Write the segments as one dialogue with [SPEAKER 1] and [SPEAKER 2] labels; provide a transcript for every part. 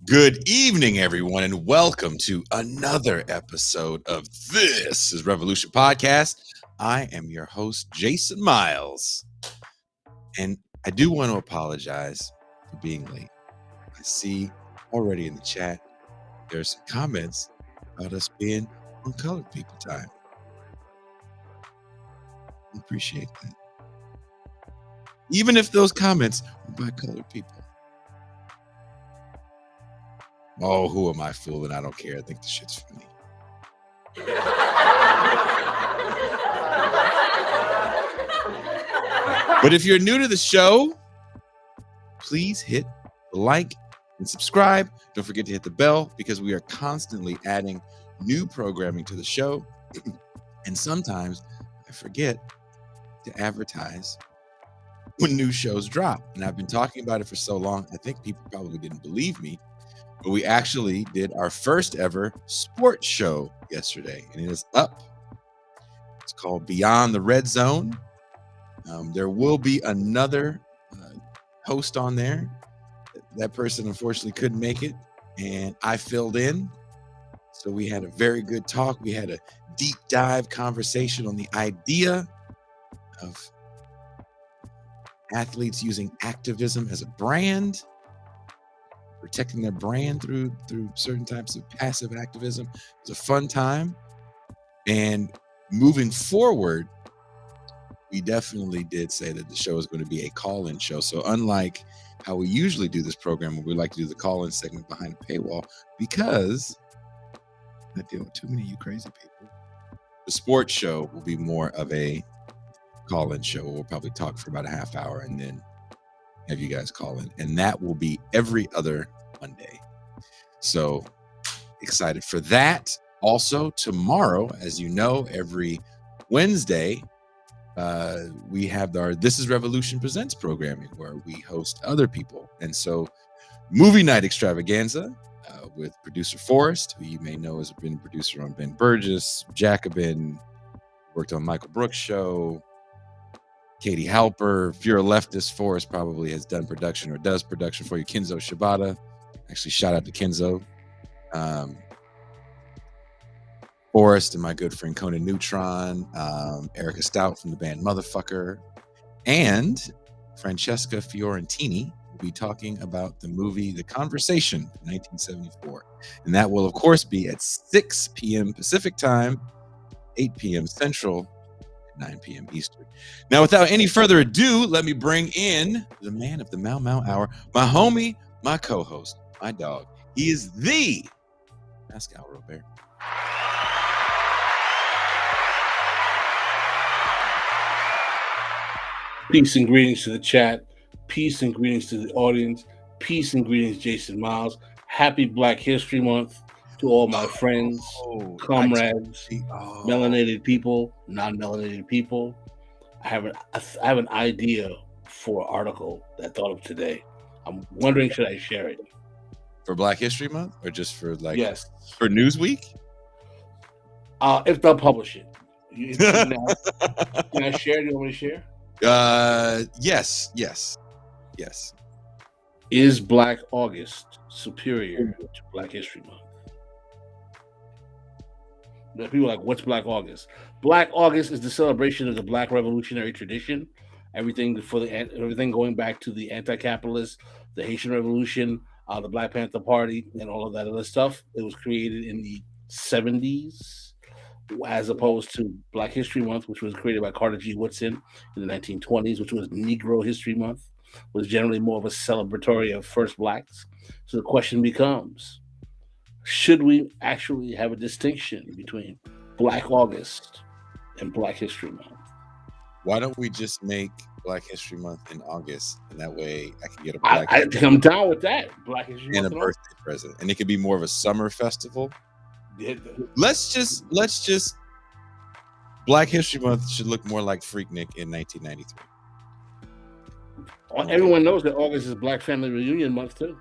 [SPEAKER 1] Good evening, everyone, and welcome to another episode of This is Revolution Podcast. I am your host, Jason Miles, and I do want to apologize for being late. I see already in the chat there's some comments about us being on colored people time. I appreciate that. Even if those comments are by colored people. Oh, who am I fooling? I don't care. I think the shit's funny. But if you're new to the show, please hit the like and subscribe. Don't forget to hit the bell because we are constantly adding new programming to the show. And sometimes I forget to advertise when new shows drop. And I've been talking about it for so long, I think people probably didn't believe me. But we actually did our first ever sports show yesterday, and it is up. It's called Beyond the Red Zone. There will be another host on there. That person unfortunately couldn't make it, and I filled in. So we had a very good talk. We had a deep dive conversation on the idea of athletes using activism as a brand, protecting their brand through certain types of passive activism. It was a fun time. And moving forward, we definitely did say that the show is going to be a call-in show. So unlike how we usually do this program, where we like to do the call-in segment behind a paywall, because I deal with too many of you crazy people, the sports show will be more of a call-in show. We'll probably talk for about a half hour and then have you guys call in, and that will be every other Monday. So excited for that. Also tomorrow, as you know, every Wednesday we have our This is Revolution Presents programming where we host other people. And so movie night extravaganza with producer Forrest, who you may know has been a producer on Ben Burgess, Jacobin, worked on Michael Brooks' show, Katie Halper. If you're a leftist, Forrest probably has done production or does production for you. Kenzo Shibata. Actually, shout out to Kenzo. Forrest and my good friend Conan Neutron. Erica Stout from the band Motherfucker. And Francesca Fiorentini will be talking about the movie The Conversation, 1974. And that will, of course, be at 6 p.m. Pacific time, 8 p.m. Central, 9 p.m. Eastern. Now, without any further ado, let me bring in the man of the Mau Mau Hour, my homie, my co-host, my dog. He is the Pascal Robert.
[SPEAKER 2] Peace and greetings to the chat. Peace and greetings to the audience. Peace and greetings, Jason Miles. Happy Black History Month to all my friends, comrades, melanated people, non-melanated people. I have an idea for an article that I thought of today. I'm wondering, should I share it?
[SPEAKER 1] For Black History Month or just for
[SPEAKER 2] yes,
[SPEAKER 1] for Newsweek?
[SPEAKER 2] If they'll publish it. Can I share it? Do you want me to share?
[SPEAKER 1] Yes.
[SPEAKER 2] Is Black August superior to Black History Month? People are like, what's Black August? Black August is the celebration of the Black revolutionary tradition. Everything going back to the anti-capitalist, the Haitian Revolution, the Black Panther Party, and all of that other stuff. It was created in the 70s, as opposed to Black History Month, which was created by Carter G. Woodson in the 1920s, which was Negro History Month, was generally more of a celebratory of first blacks. So the question becomes, should we actually have a distinction between Black August and Black History Month?
[SPEAKER 1] Why don't we just make Black History Month in August, and that way I can get a Black
[SPEAKER 2] I'm down with that. Black History
[SPEAKER 1] and
[SPEAKER 2] Month
[SPEAKER 1] a birthday present, and it could be more of a summer festival. Let's just Black History Month should look more like Freaknik in 1993.
[SPEAKER 2] Everyone knows that August is Black Family Reunion Month too.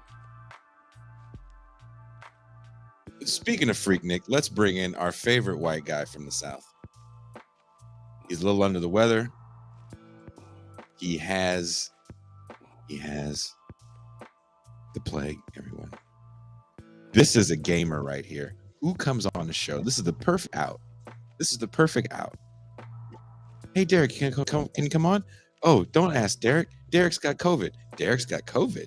[SPEAKER 1] Speaking of Freaknik, let's bring in our favorite white guy from the South. He's a little under the weather. He has the plague, everyone. This is a gamer right here. Who comes on the show? This is the perfect out. This is the perfect out. Hey, Derek, can you come on? Oh, don't ask Derek. Derek's got COVID. Derek's got COVID.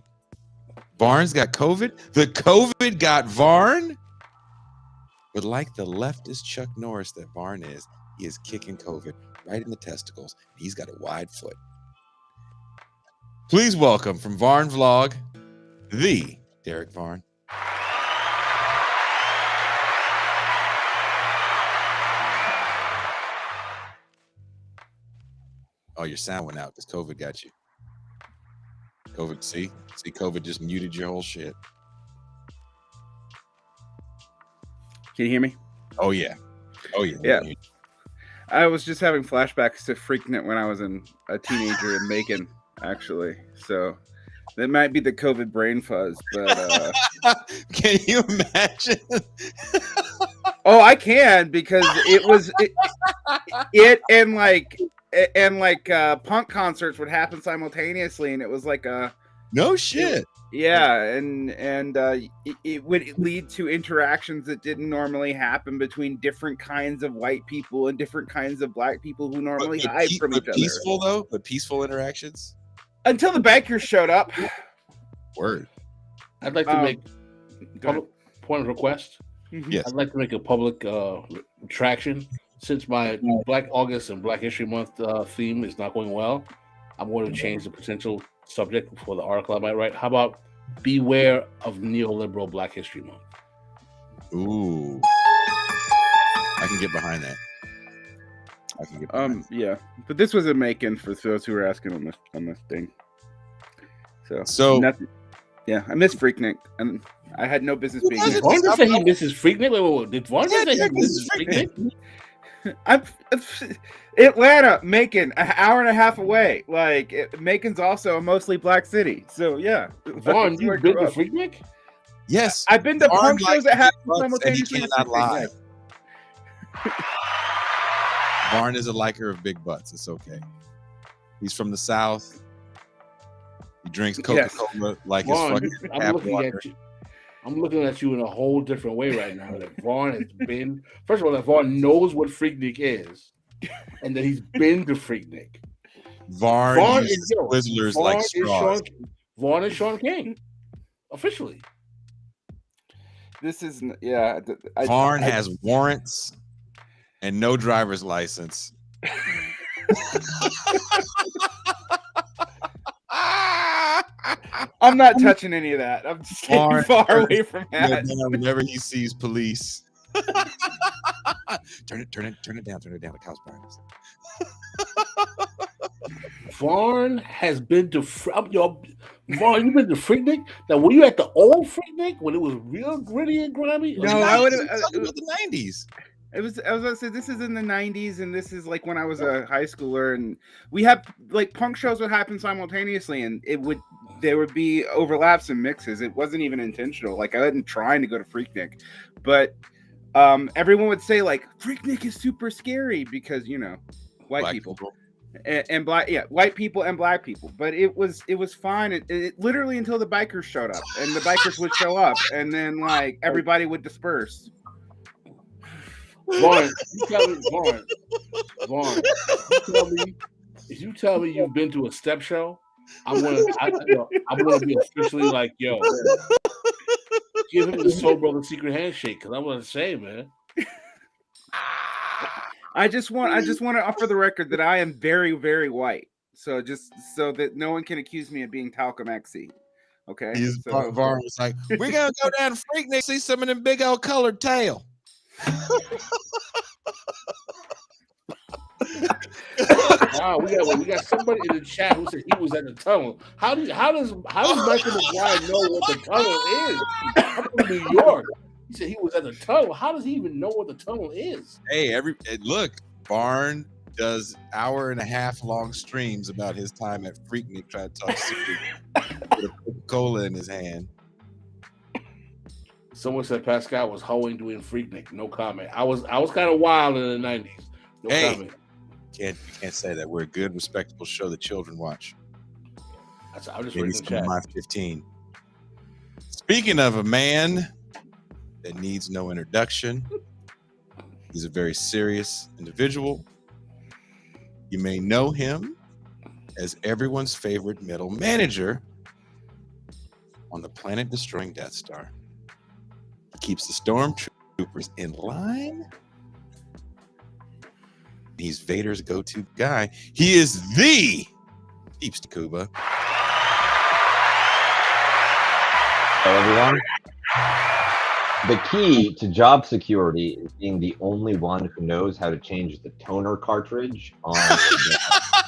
[SPEAKER 1] Varn's got COVID. The COVID got Varn. But like the leftist Chuck Norris that Varn is, he is kicking COVID right in the testicles. He's got a wide foot. Please welcome from Varn Vlog, the Derek Varn. Oh, your sound went out because COVID got you. COVID, see, COVID just muted your whole shit.
[SPEAKER 3] Can you hear me?
[SPEAKER 1] Oh yeah.
[SPEAKER 3] Yeah. I was just having flashbacks to Freaknik when I was a teenager in Macon, actually. So that might be the COVID brain fuzz, but
[SPEAKER 1] can you imagine?
[SPEAKER 3] Oh, I can, because it was it and punk concerts would happen simultaneously, and it was like a
[SPEAKER 1] no shit.
[SPEAKER 3] Yeah, and it would lead to interactions that didn't normally happen between different kinds of white people and different kinds of black people who normally hide from each other.
[SPEAKER 1] Peaceful though, but peaceful interactions
[SPEAKER 3] until the bikers showed up.
[SPEAKER 1] Word.
[SPEAKER 2] I'd like to make public point of request.
[SPEAKER 1] Yes,
[SPEAKER 2] I'd like to make a public retraction. Since my Black August and Black History Month theme is not going well, I'm going to change the potential subject for the article I might write. How about beware of neoliberal Black History Month?
[SPEAKER 1] Ooh, I can get behind that.
[SPEAKER 3] Yeah, but this was a make-in for those who were asking on this thing. So nothing. Yeah, I miss Freaknik, and I had no business being here.
[SPEAKER 2] Vaughn just say he misses Freaknik. Wait. Did Vaughn just say he misses Freaknik?
[SPEAKER 3] I'm Atlanta, Macon, an hour and a half away. Like Macon's also a mostly black city, so yeah.
[SPEAKER 2] Vaughn, you've been to Freaknik?
[SPEAKER 1] Yes,
[SPEAKER 3] I've been to punk shows that happen simultaneously.
[SPEAKER 1] He cannot lie. Varn is a liker of big butts. It's okay. He's from the South. He drinks Coca-Cola like
[SPEAKER 2] Vaughn,
[SPEAKER 1] it's fucking tap water.
[SPEAKER 2] I'm looking at you in a whole different way right now. That Vaughn has been, first of all, that Vaughn knows what Freaknik is, and that he's been to Freaknik.
[SPEAKER 1] Vaughn is Twizzlers like straws.
[SPEAKER 2] Vaughn is Sean King, officially.
[SPEAKER 3] This is
[SPEAKER 1] Vaughn has warrants and no driver's license.
[SPEAKER 3] I'm not touching any of that. I'm just staying far away from that.
[SPEAKER 1] Whenever he sees police, turn it down. The cow's behind us.
[SPEAKER 2] Vaughn has been to Vaughn. You've been to Freaknik? Now, were you at the old Freaknik when it was real gritty and grimy?
[SPEAKER 3] No, I would have.
[SPEAKER 1] Talking about the 90s.
[SPEAKER 3] I was about to say this is in the 90s, and this is like when I was a high schooler, and we had like punk shows would happen simultaneously, and there would be overlaps and mixes. It wasn't even intentional. Like I wasn't trying to go to Freaknik, but everyone would say like Freaknik is super scary because white people. And black, white people and black people. But it was fine. It literally until the bikers showed up, and the bikers would show up, and then like everybody would disperse.
[SPEAKER 2] Vaughn, if you tell me you've been to a step show, I'm gonna be officially like, yo, give him the Soul Brother secret handshake, because I'm gonna say, man.
[SPEAKER 3] I just want to offer the record that I am very, very white. So just so that no one can accuse me of being talcum Xy. Okay.
[SPEAKER 1] Varn was like, we're gonna go down to Freaknik, see some of them big old colored tail.
[SPEAKER 2] Wow, we got somebody in the chat who said he was at the tunnel. How does Michael McBride know what the tunnel is? I'm from New York. He said he was at the tunnel. How does he even know what the tunnel is?
[SPEAKER 1] Hey, look, Varn does hour-and-a-half long streams about his time at Freaknik trying to talk secret with a Coca-Cola in his hand.
[SPEAKER 2] Someone said Pascal was hoeing doing Freaknik. No comment. I was kind of wild in the 90s. No comment.
[SPEAKER 1] You can't say that. We're a good, respectable show that children watch.
[SPEAKER 2] I'm just reading the chat.
[SPEAKER 1] My 15. Speaking of a man that needs no introduction. He's a very serious individual. You may know him as everyone's favorite middle manager on the planet-destroying Death Star. He keeps the stormtroopers in line. He's Vader's go-to guy. He is the Peeps to Kuba.
[SPEAKER 4] Hello, everyone. The key to job security is being the only one who knows how to change the toner cartridge on the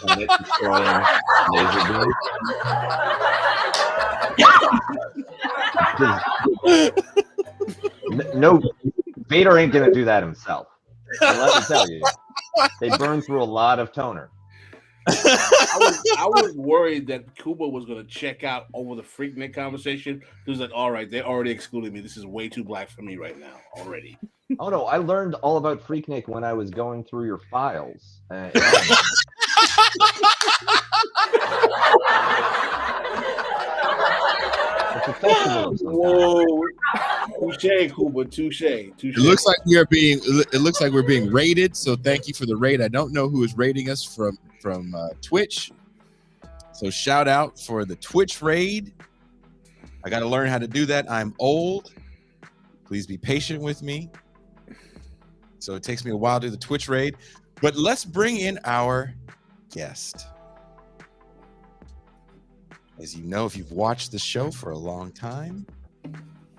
[SPEAKER 4] planet-destroying laser beam. No, Vader ain't gonna do that himself. And let me tell you, they burn through a lot of toner.
[SPEAKER 2] I was worried that Kuba was going to check out over the Freaknik conversation. He was like, all right, they already excluded me. This is way too black for me right now already.
[SPEAKER 4] Oh, no, I learned all about Freaknik when I was going through your files.
[SPEAKER 2] Whoa, touche, Kuba, touche.
[SPEAKER 1] It looks like we are being. It looks like we're being raided. So thank you for the raid. I don't know who is raiding us from Twitch. So shout out for the Twitch raid. I got to learn how to do that. I'm old. Please be patient with me. So it takes me a while to do the Twitch raid. But let's bring in our guest. As you know, if you've watched the show for a long time,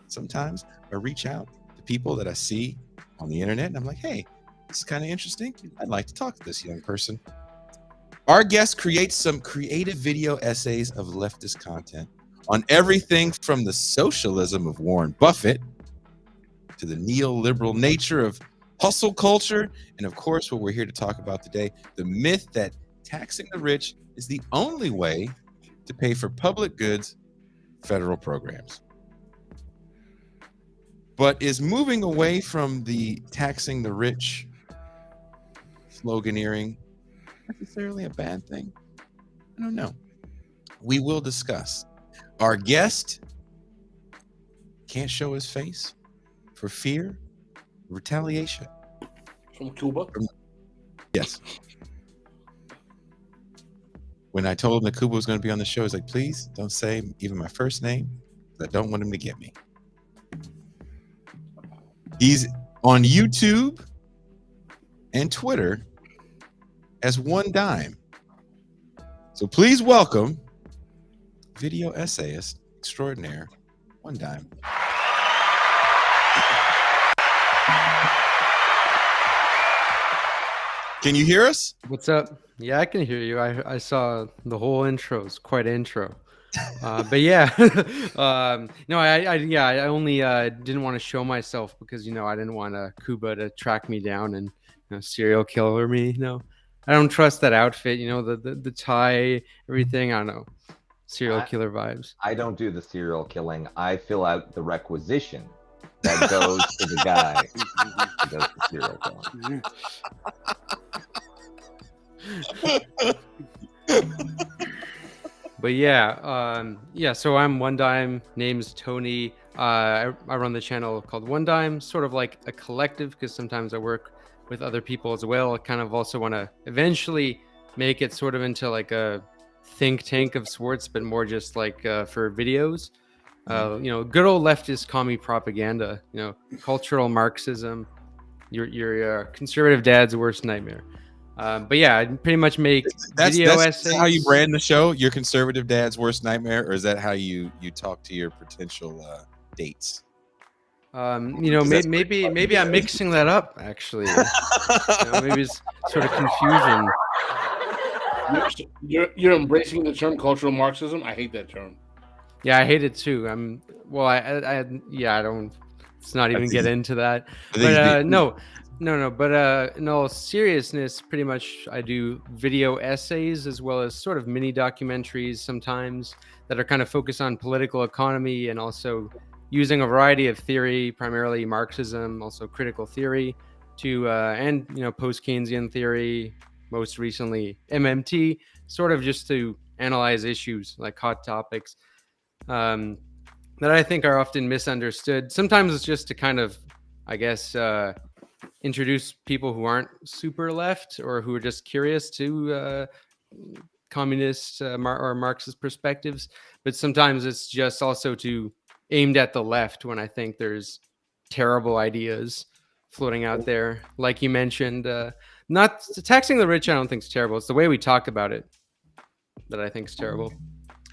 [SPEAKER 1] sometimes I reach out to people that I see on the internet and I'm like, hey, this is kind of interesting. I'd like to talk to this young person. Our guest creates some creative video essays of leftist content on everything from the socialism of Warren Buffett to the neoliberal nature of hustle culture. And of course, what we're here to talk about today, the myth that taxing the rich is the only way to pay for public goods, federal programs. But is moving away from the taxing the rich sloganeering necessarily a bad thing? I don't know. We will discuss. Our guest can't show his face for fear of retaliation.
[SPEAKER 2] From Kuba?
[SPEAKER 1] Yes. When I told him that Kuba was going to be on the show, he's like, please don't say even my first name. I don't want him to get me. He's on YouTube and Twitter as One Dime. So please welcome video essayist extraordinaire, One Dime. Can you hear us?
[SPEAKER 5] What's up? Yeah, I can hear you. I saw the whole intro. It's quite an intro. But yeah, no, I only didn't want to show myself because, I didn't want Kuba to track me down and serial killer me. I don't trust that outfit. The tie, everything. I don't know, serial killer vibes.
[SPEAKER 4] I don't do the serial killing. I fill out the requisition that goes to the guy who does the serial killing.
[SPEAKER 5] But yeah, so I'm One Dime. Name's Tony. I run the channel called One Dime, sort of like a collective because sometimes I work with other people as well. I kind of also want to eventually make it sort of into like a think tank of sorts, but more just like for videos. Good old leftist commie propaganda. Cultural Marxism. Your conservative dad's worst nightmare. But yeah, I pretty much make video essays.
[SPEAKER 1] How you brand the show? Your conservative dad's worst nightmare, or is that how you talk to your potential dates?
[SPEAKER 5] Maybe I'm mixing that up actually. Maybe it's sort of confusion.
[SPEAKER 2] You're embracing the term cultural Marxism. I hate that term.
[SPEAKER 5] Yeah, I hate it too. I don't. Let's not even get into that. But no. But in all seriousness, pretty much I do video essays as well as sort of mini documentaries sometimes that are kind of focused on political economy and also using a variety of theory, primarily Marxism, also critical theory, to and post-Keynesian theory, most recently MMT, sort of just to analyze issues like hot topics. that I think are often misunderstood. Sometimes it's just to kind of, I guess, introduce people who aren't super left or who are just curious to communist or Marxist perspectives. But sometimes it's just also to aimed at the left when I think there's terrible ideas floating out there. Like you mentioned, not taxing the rich, I don't think is terrible. It's the way we talk about it that I think is terrible.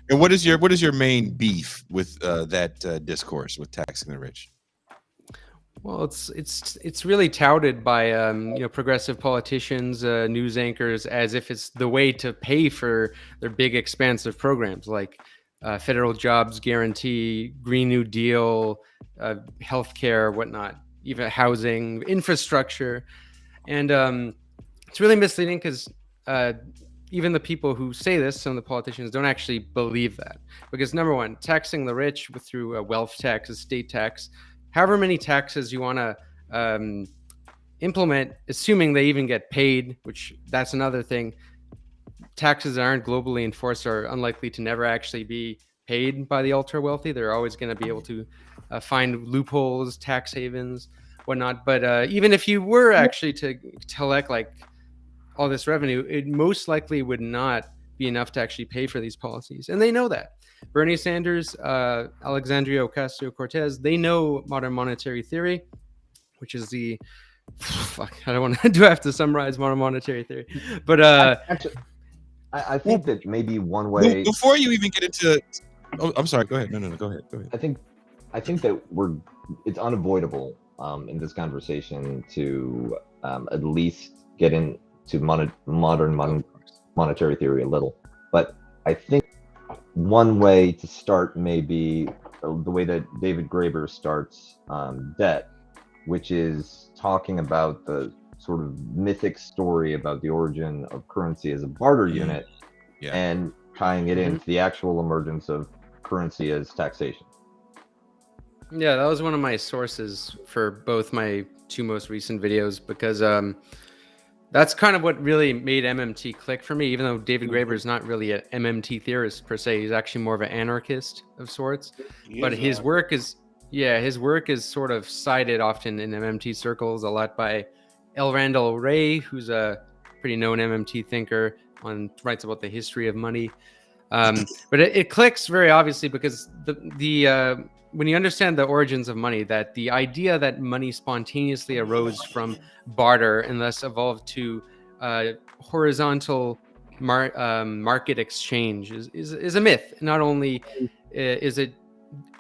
[SPEAKER 1] And what is your main beef with that discourse with taxing the rich?
[SPEAKER 5] Well, it's really touted by progressive politicians, news anchors, as if it's the way to pay for their big expansive programs like federal jobs guarantee, Green New Deal, healthcare, whatnot, even housing, infrastructure, and it's really misleading because even the people who say this, some of the politicians, don't actually believe that. Because number one, taxing the rich through a wealth tax, estate tax, however many taxes you want to implement, assuming they even get paid, which that's another thing. Taxes that aren't globally enforced are unlikely to never actually be paid by the ultra wealthy. They're always going to be able to find loopholes, tax havens, whatnot. But even if you were actually to collect like all this revenue, it most likely would not be enough to actually pay for these policies. And they know that. Bernie Sanders, Alexandria Ocasio-Cortez, they know modern monetary theory, which is the I don't want to do I have to summarize modern monetary theory, but
[SPEAKER 4] Actually, I think that maybe one way.
[SPEAKER 1] Before you even get into, oh, I'm sorry. Go ahead. No. Go ahead.
[SPEAKER 4] I think that it's unavoidable in this conversation to at least get into modern monetary theory a little. But I think one way to start may be the way that David Graeber starts Debt, which is talking about the sort of mythic story about the origin of currency as a barter unit, and tying it into the actual emergence of currency as taxation.
[SPEAKER 5] Yeah, that was one of my sources for both my two most recent videos, because that's kind of what really made MMT click for me, even though David Graeber is not really an MMT theorist per se. He's actually more of an anarchist of sorts. But his work is sort of cited often in MMT circles a lot by L. Randall Wray, who's a pretty known MMT thinker, writes about the history of money. But it clicks very obviously because the when you understand the origins of money, that the idea that money spontaneously arose from barter and thus evolved to horizontal market exchange is a myth. Not only is it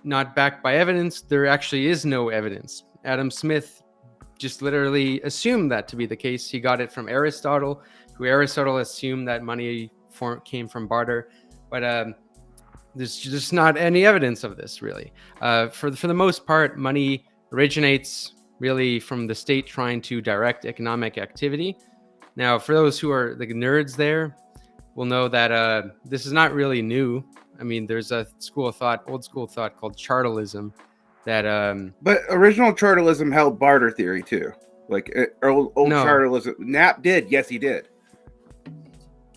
[SPEAKER 5] not backed by evidence, there actually is no evidence. Adam Smith just literally assumed that to be the case. He got it from Aristotle, who Aristotle assumed that money came from barter. But there's just not any evidence of this, really. For the most part, money originates really from the state trying to direct economic activity. Now, for those who are the nerds there, will know that this is not really new. I mean, there's a old school thought called chartalism that...
[SPEAKER 3] But original chartalism held barter theory, too. Like, old
[SPEAKER 5] No.
[SPEAKER 3] chartalism. Knapp did. Yes, he did.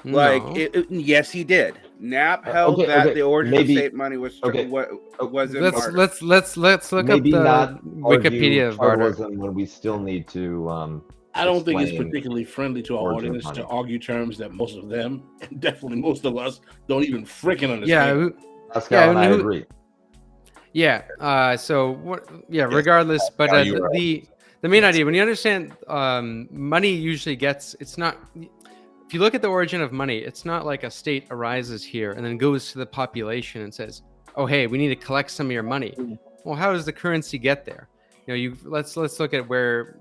[SPEAKER 3] Like, yes, he did. Knapp held the origin of state money was was in barter.
[SPEAKER 5] Let's look
[SPEAKER 4] Maybe
[SPEAKER 5] up
[SPEAKER 4] not
[SPEAKER 5] the Wikipedia of barter.
[SPEAKER 4] chartalism when we still need to.
[SPEAKER 2] I don't think it's
[SPEAKER 4] explain
[SPEAKER 2] particularly friendly to our
[SPEAKER 4] origin of
[SPEAKER 2] audience to
[SPEAKER 4] money.
[SPEAKER 2] argue terms that most of them, and definitely most of us, don't even freaking understand.
[SPEAKER 4] Pascal and I agree.
[SPEAKER 5] Yeah. Regardless, but the main idea, when you understand money usually it's not. If you look at the origin of money, it's not like a state arises here and then goes to the population and says, "Oh, hey, we need to collect some of your money." Well, how does the currency get there? Let's look at where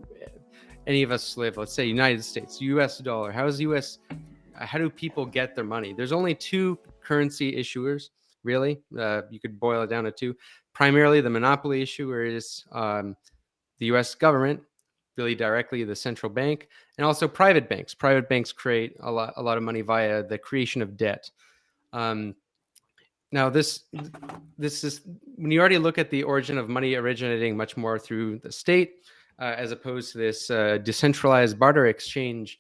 [SPEAKER 5] any of us live. Let's say United States, U.S. dollar. How do people get their money? There's only two currency issuers, really. You could boil it down to two. Primarily, the monopoly issuer is the U.S. government, really directly the central bank, and also private banks. Private banks create a lot of money via the creation of debt. Now, this is when you already look at the origin of money originating much more through the state, as opposed to this decentralized barter exchange.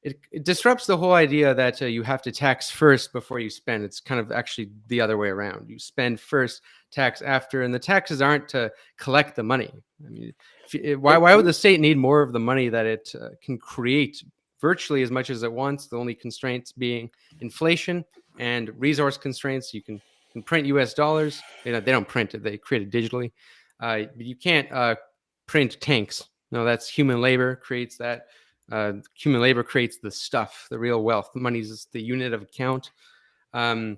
[SPEAKER 5] it disrupts the whole idea that you have to tax first before you spend. It's kind of actually the other way around. You spend first, tax after, and the taxes aren't to collect the money. I mean, why would the state need more of the money that it can create virtually as much as it wants? The only constraints being inflation and resource constraints. You can print U.S. dollars. They don't print it; they create it digitally. But you can't print tanks. No, that's human labor creates that. Human labor creates the stuff, the real wealth. Money is the unit of account. But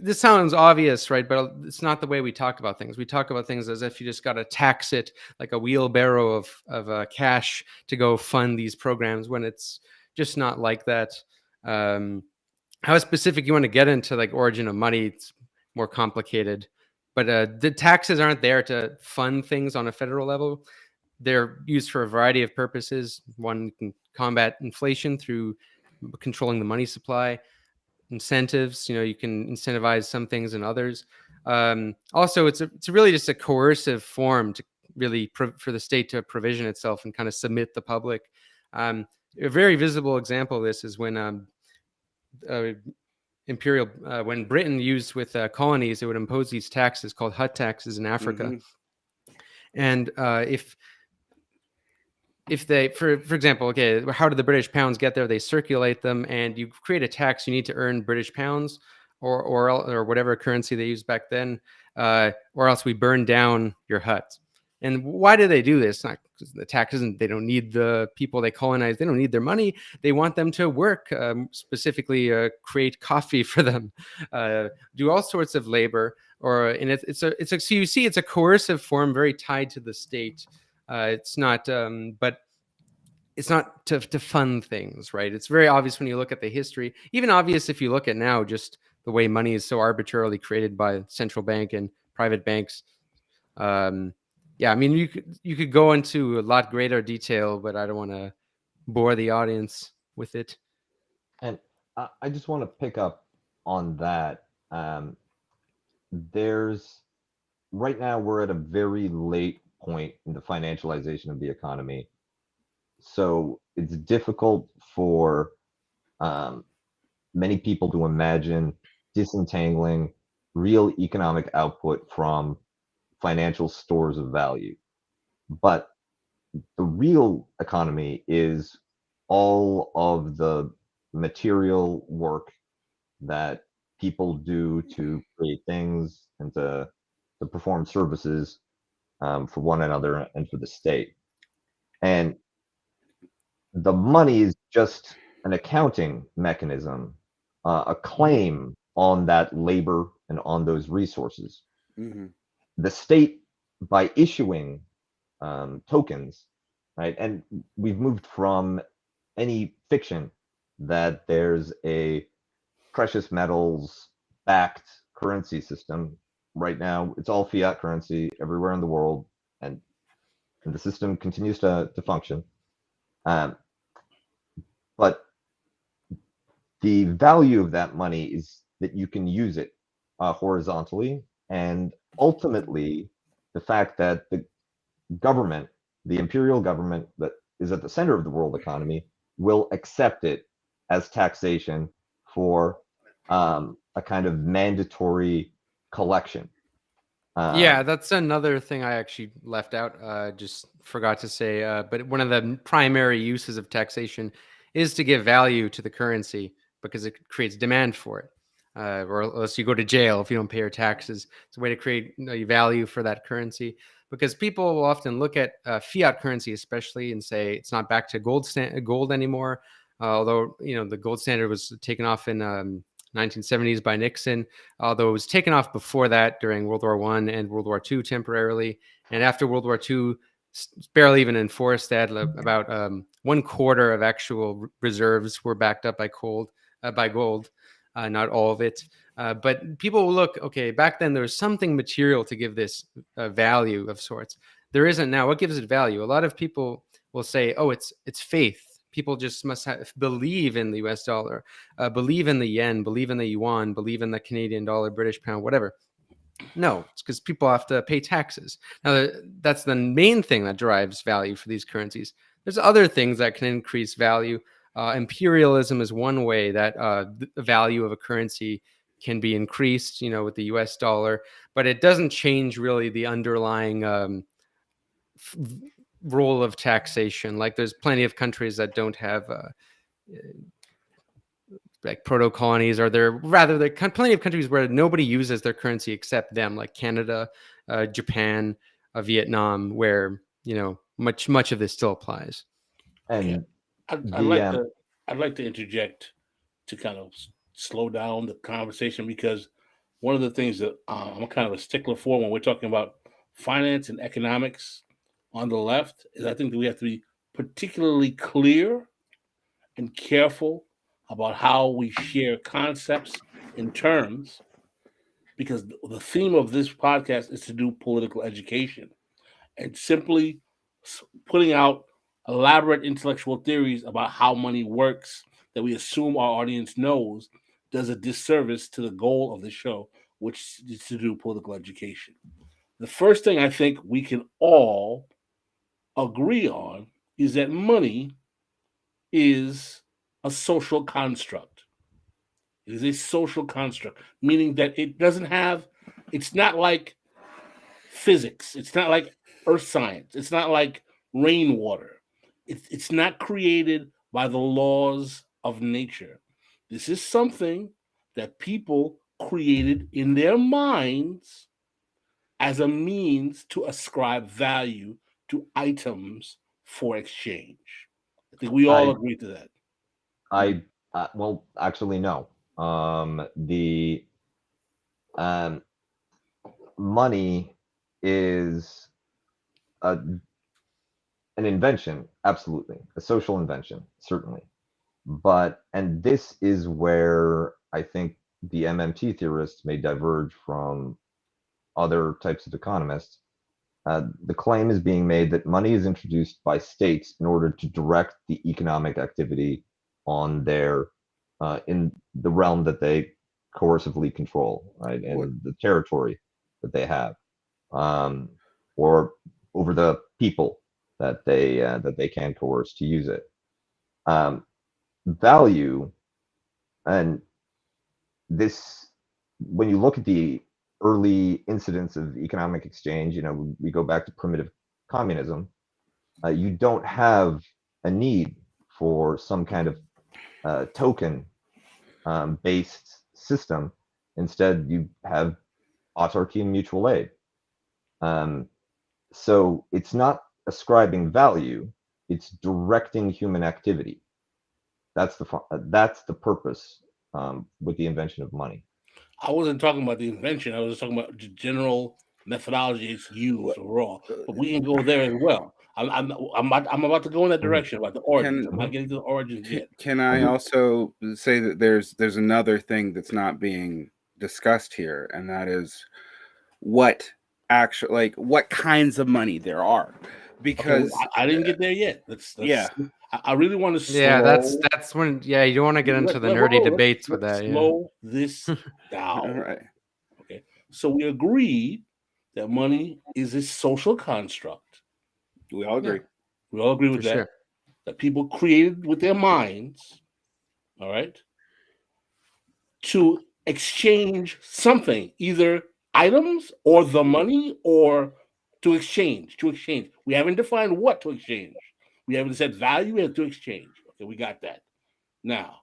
[SPEAKER 5] this sounds obvious, right? But it's not the way we talk about things. We talk about things as if you just got to tax it like a wheelbarrow of cash to go fund these programs, when it's just not like that. How specific you want to get into like origin of money, it's more complicated. But the taxes aren't there to fund things on a federal level. They're used for a variety of purposes. One can combat inflation through controlling the money supply. Incentives, you can incentivize some things and others. Also, it's really just a coercive form to really for the state to provision itself and kind of submit the public. A very visible example of this is when when Britain used with colonies, it would impose these taxes called hut taxes in Africa. Mm-hmm. And if they, for example, okay, how do the British pounds get there? They circulate them, and you create a tax. You need to earn British pounds or whatever currency they used back then, or else we burn down your hut. And why do they do this? Not because the tax isn't. They don't need the people they colonize. They don't need their money. They want them to work, specifically create coffee for them, do all sorts of labor. So you see, it's a coercive form, very tied to the state. It's not, but it's not to fund things, right? It's very obvious when you look at the history, even obvious if you look at now, just the way money is so arbitrarily created by central bank and private banks. I mean, you could go into a lot greater detail, but I don't want to bore the audience with it.
[SPEAKER 4] And I just want to pick up on that. Right now we're at a very late point in the financialization of the economy. So it's difficult for many people to imagine disentangling real economic output from financial stores of value. But the real economy is all of the material work that people do to create things and to perform services for one another and for the state. And the money is just an accounting mechanism, a claim on that labor and on those resources. Mm-hmm. The state, by issuing tokens, right? And we've moved from any fiction that there's a precious metals backed currency system. Right now, it's all fiat currency everywhere in the world, and the system continues to function. But the value of that money is that you can use it horizontally, and ultimately, the fact that the government, the imperial government that is at the center of the world economy, will accept it as taxation for a kind of mandatory collection.
[SPEAKER 5] That's another thing I actually left out. Just forgot to say. But one of the primary uses of taxation is to give value to the currency because it creates demand for it. Or else you go to jail if you don't pay your taxes. It's a way to create value for that currency, because people will often look at fiat currency, especially, and say it's not back to gold anymore. Although the gold standard was taken off in 1970s by Nixon, although it was taken off before that during World War I and World War II temporarily, and after World War II, it's barely even enforced. That about 1/4 of actual reserves were backed up by gold. Not all of it, but people will look, okay, back then there was something material to give this value of sorts. There isn't now. What gives it value? A lot of people will say, oh, it's faith. People just must believe in the US dollar, believe in the yen, believe in the yuan, believe in the Canadian dollar, British pound, whatever. No, it's because people have to pay taxes. Now, that's the main thing that drives value for these currencies. there's other things that can increase value. Imperialism is one way that the value of a currency can be increased, with the US dollar, but it doesn't change really the underlying role of taxation. Like there's plenty of countries that don't have like proto colonies, or there plenty of countries where nobody uses their currency except them, like Canada, Japan, Vietnam, where much of this still applies.
[SPEAKER 4] And
[SPEAKER 2] I'd like to interject to kind of slow down the conversation, because one of the things that I'm kind of a stickler for when we're talking about finance and economics on the left is I think that we have to be particularly clear and careful about how we share concepts and terms, because the theme of this podcast is to do political education, and simply putting out elaborate intellectual theories about how money works that we assume our audience knows does a disservice to the goal of the show, which is to do political education. The first thing I think we can all agree on is that money is a social construct. It is a social construct, meaning that it's not like physics. It's not like earth science. It's not like rainwater. It's not created by the laws of nature. This is something that people created in their minds as a means to ascribe value to items for exchange. I think we all agree to that.
[SPEAKER 4] Well, actually, no. The money is an invention, absolutely, a social invention, certainly. And this is where I think the MMT theorists may diverge from other types of economists. The claim is being made that money is introduced by states in order to direct the economic activity on in the realm that they coercively control, right, and the territory that they have, or over the people that they can coerce to use it. Value, and this, when you look at the early incidents of economic exchange, we go back to primitive communism. You don't have a need for some kind of token based system. Instead, you have autarky and mutual aid. So it's not ascribing value; it's directing human activity. That's the purpose with the invention of money.
[SPEAKER 2] I wasn't talking about the invention. I was talking about the general methodology it's used overall. But we can go there as well. I'm about to go in that direction about the origins. I'm not getting to the origins yet.
[SPEAKER 3] Can I also say that there's another thing that's not being discussed here, and that is what kinds of money there are, because
[SPEAKER 2] I didn't get there yet.
[SPEAKER 3] Yeah.
[SPEAKER 2] I really want to slow.
[SPEAKER 5] Yeah, that's when you don't want to get into the nerdy debates with that.
[SPEAKER 2] Slow this down.
[SPEAKER 3] All right.
[SPEAKER 2] Okay. So we agree that money is a social construct.
[SPEAKER 3] We all agree.
[SPEAKER 2] We all agree with that.
[SPEAKER 5] Sure.
[SPEAKER 2] That people created with their minds, all right, to exchange something, either items or the money, or to exchange. We haven't defined what to exchange. We haven't said value, we have to exchange. Okay, we got that. Now,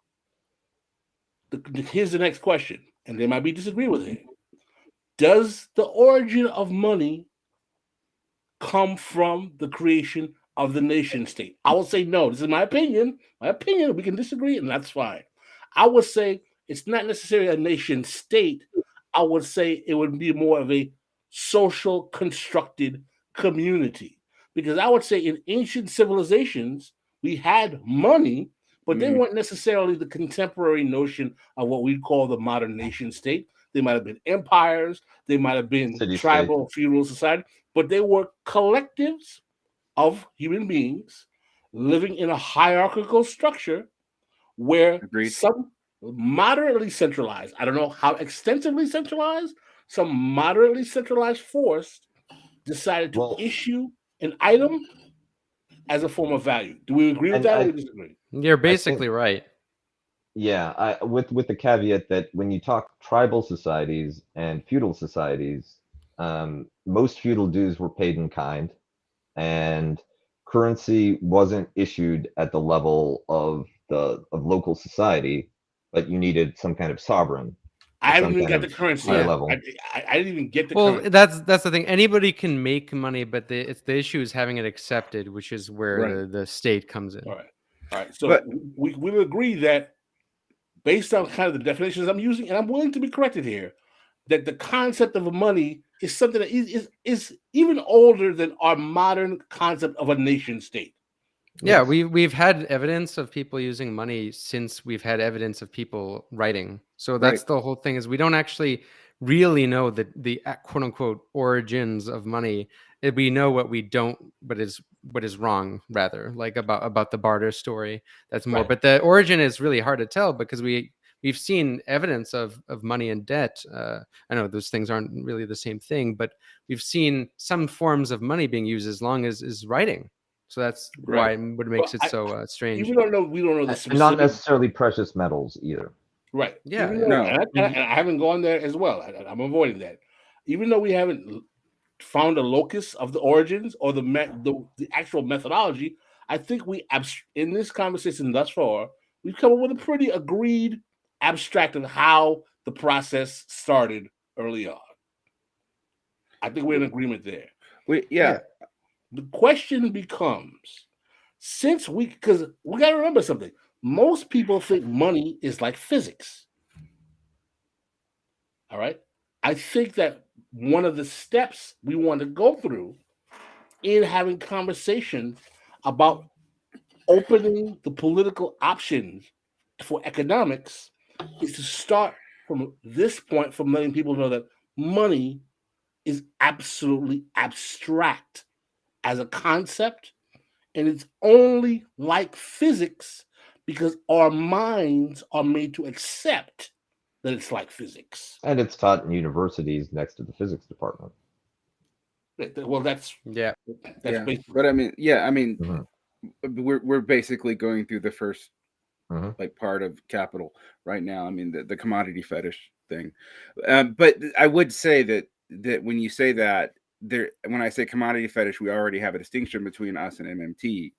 [SPEAKER 2] here's the next question, and they might be disagree with it. Does the origin of money come from the creation of the nation state? I will say no. This is my opinion. We can disagree, and that's fine. I would say it's not necessarily a nation state. I would say it would be more of a social constructed community. Because I would say in ancient civilizations, we had money, but they weren't necessarily the contemporary notion of what we call the modern nation state. They might have been empires, they might have been tribal, feudal society, but they were collectives of human beings living in a hierarchical structure where some moderately centralized, I don't know how extensively centralized, some moderately centralized force decided to issue an item as a form of value. Do we agree with
[SPEAKER 4] And
[SPEAKER 2] that, or
[SPEAKER 4] I-
[SPEAKER 2] we disagree?
[SPEAKER 5] You're basically right.
[SPEAKER 4] Yeah, with the caveat that when you talk tribal societies and feudal societies, most feudal dues were paid in kind, and currency wasn't issued at the level of local society, but you needed some kind of sovereign,
[SPEAKER 2] I haven't
[SPEAKER 4] some
[SPEAKER 2] even
[SPEAKER 4] kind
[SPEAKER 2] got the
[SPEAKER 4] of
[SPEAKER 2] currency.
[SPEAKER 4] high
[SPEAKER 5] Yeah.
[SPEAKER 4] level.
[SPEAKER 2] I didn't even get the
[SPEAKER 5] Well,
[SPEAKER 2] currency.
[SPEAKER 5] that's the thing. Anybody can make money, but the issue is having it accepted, which is where
[SPEAKER 2] Right.
[SPEAKER 5] the state comes in.
[SPEAKER 2] All right. So
[SPEAKER 3] But-
[SPEAKER 2] we'll agree that based on kind of the definitions I'm using, and I'm willing to be corrected here, that the concept of money is something that is even older than our modern concept of a nation state.
[SPEAKER 5] Yeah,
[SPEAKER 4] Yes.
[SPEAKER 5] we've had evidence of people using money since we've had evidence of people writing. So that's
[SPEAKER 3] Right.
[SPEAKER 5] the whole thing, is we don't actually really know the quote unquote origins of money. We know what we don't, what is wrong, rather, like about the barter story. That's more,
[SPEAKER 2] Right.
[SPEAKER 5] but the origin is really hard to tell because we've seen evidence of money and debt. I know those things aren't really the same thing, but we've seen some forms of money being used as long as is writing. So that's why
[SPEAKER 2] Right.
[SPEAKER 5] what makes
[SPEAKER 2] Well,
[SPEAKER 5] it so strange.
[SPEAKER 2] We don't know the
[SPEAKER 4] And
[SPEAKER 2] specific.
[SPEAKER 4] not necessarily precious metals either.
[SPEAKER 2] Right.
[SPEAKER 5] Yeah,
[SPEAKER 2] Even
[SPEAKER 5] yeah.
[SPEAKER 2] though,
[SPEAKER 3] No.
[SPEAKER 2] and I haven't gone there as well. I'm avoiding that. Even though we haven't found a locus of the origins or the actual methodology, I think in this conversation thus far, we've come up with a pretty agreed abstract of how the process started early on. I think we're in agreement there.
[SPEAKER 3] Yeah.
[SPEAKER 2] The question becomes, because we got to remember something. Most people think money is like physics. All right. I think that one of the steps we want to go through in having conversations about opening the political options for economics is to start from this point, from letting people know that money is absolutely abstract as a concept, and it's only like physics because our minds are made to accept that it's like physics.
[SPEAKER 4] And it's taught in universities next to the physics department.
[SPEAKER 2] Well, that's
[SPEAKER 5] Yeah.
[SPEAKER 2] basically.
[SPEAKER 3] But I mean,
[SPEAKER 4] Mhm.
[SPEAKER 3] we're basically going through the first
[SPEAKER 4] Mhm.
[SPEAKER 3] like part of capital right now. I mean, the commodity fetish thing. But I would say that when you say that, when I say commodity fetish, we already have a distinction between us and MMT.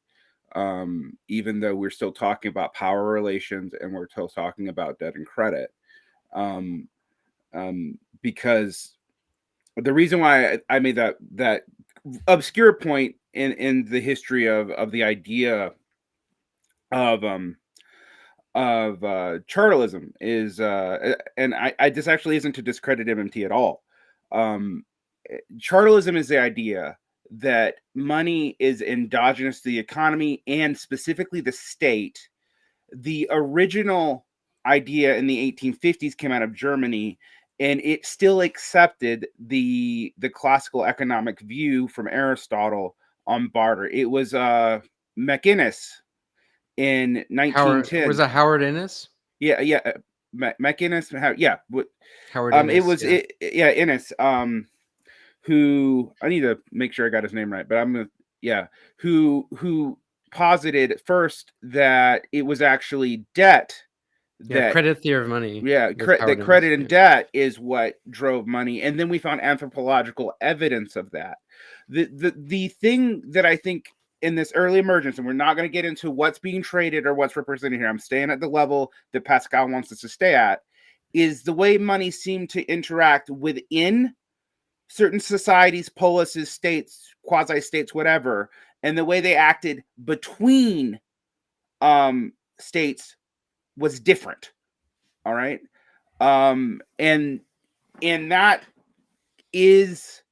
[SPEAKER 3] Even though we're still talking about power relations and we're still talking about debt and credit. Because the reason why I made that obscure point in the history of the idea of chartalism is and I this actually isn't to discredit MMT at all. Chartalism is the idea that money is endogenous to the economy and specifically the state. The original idea in the 1850s came out of Germany, and it still accepted the classical economic view from Aristotle on barter. It was McInnes in 1910.
[SPEAKER 5] Was that Howard Innes?
[SPEAKER 3] Yeah, McInnes. Yeah,
[SPEAKER 5] Howard Innes.
[SPEAKER 3] it was
[SPEAKER 5] yeah.
[SPEAKER 3] Innes. Who I need to make sure I got his name right, but I'm gonna who posited first that it was actually debt that
[SPEAKER 5] credit theory of money.
[SPEAKER 3] that
[SPEAKER 5] Howard
[SPEAKER 3] credit
[SPEAKER 5] Innes,
[SPEAKER 3] and debt is what drove money, and then we found anthropological evidence of that. The thing that I think in this early emergence, and we're not going to get into what's being traded or what's represented here, I'm staying at the level that Pascal wants us to stay at, is the way money seemed to interact within certain societies, polises, states, quasi-states, whatever, and the way they acted between states was different. All right. And that is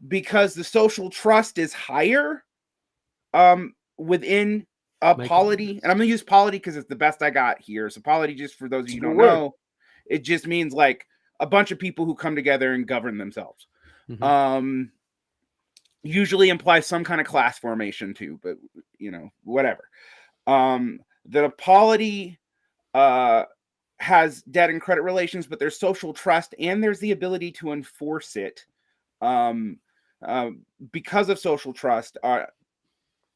[SPEAKER 3] because the social trust is higher within a polity. And I'm gonna use polity because it's the best I got here. So polity, just for those of you who don't know, it just means like a bunch of people who come together and govern themselves.
[SPEAKER 5] Mm-hmm.
[SPEAKER 3] Usually implies some kind of class formation too, but whatever. The polity has debt and credit relations, but there's social trust and there's the ability to enforce it. Because of social trust,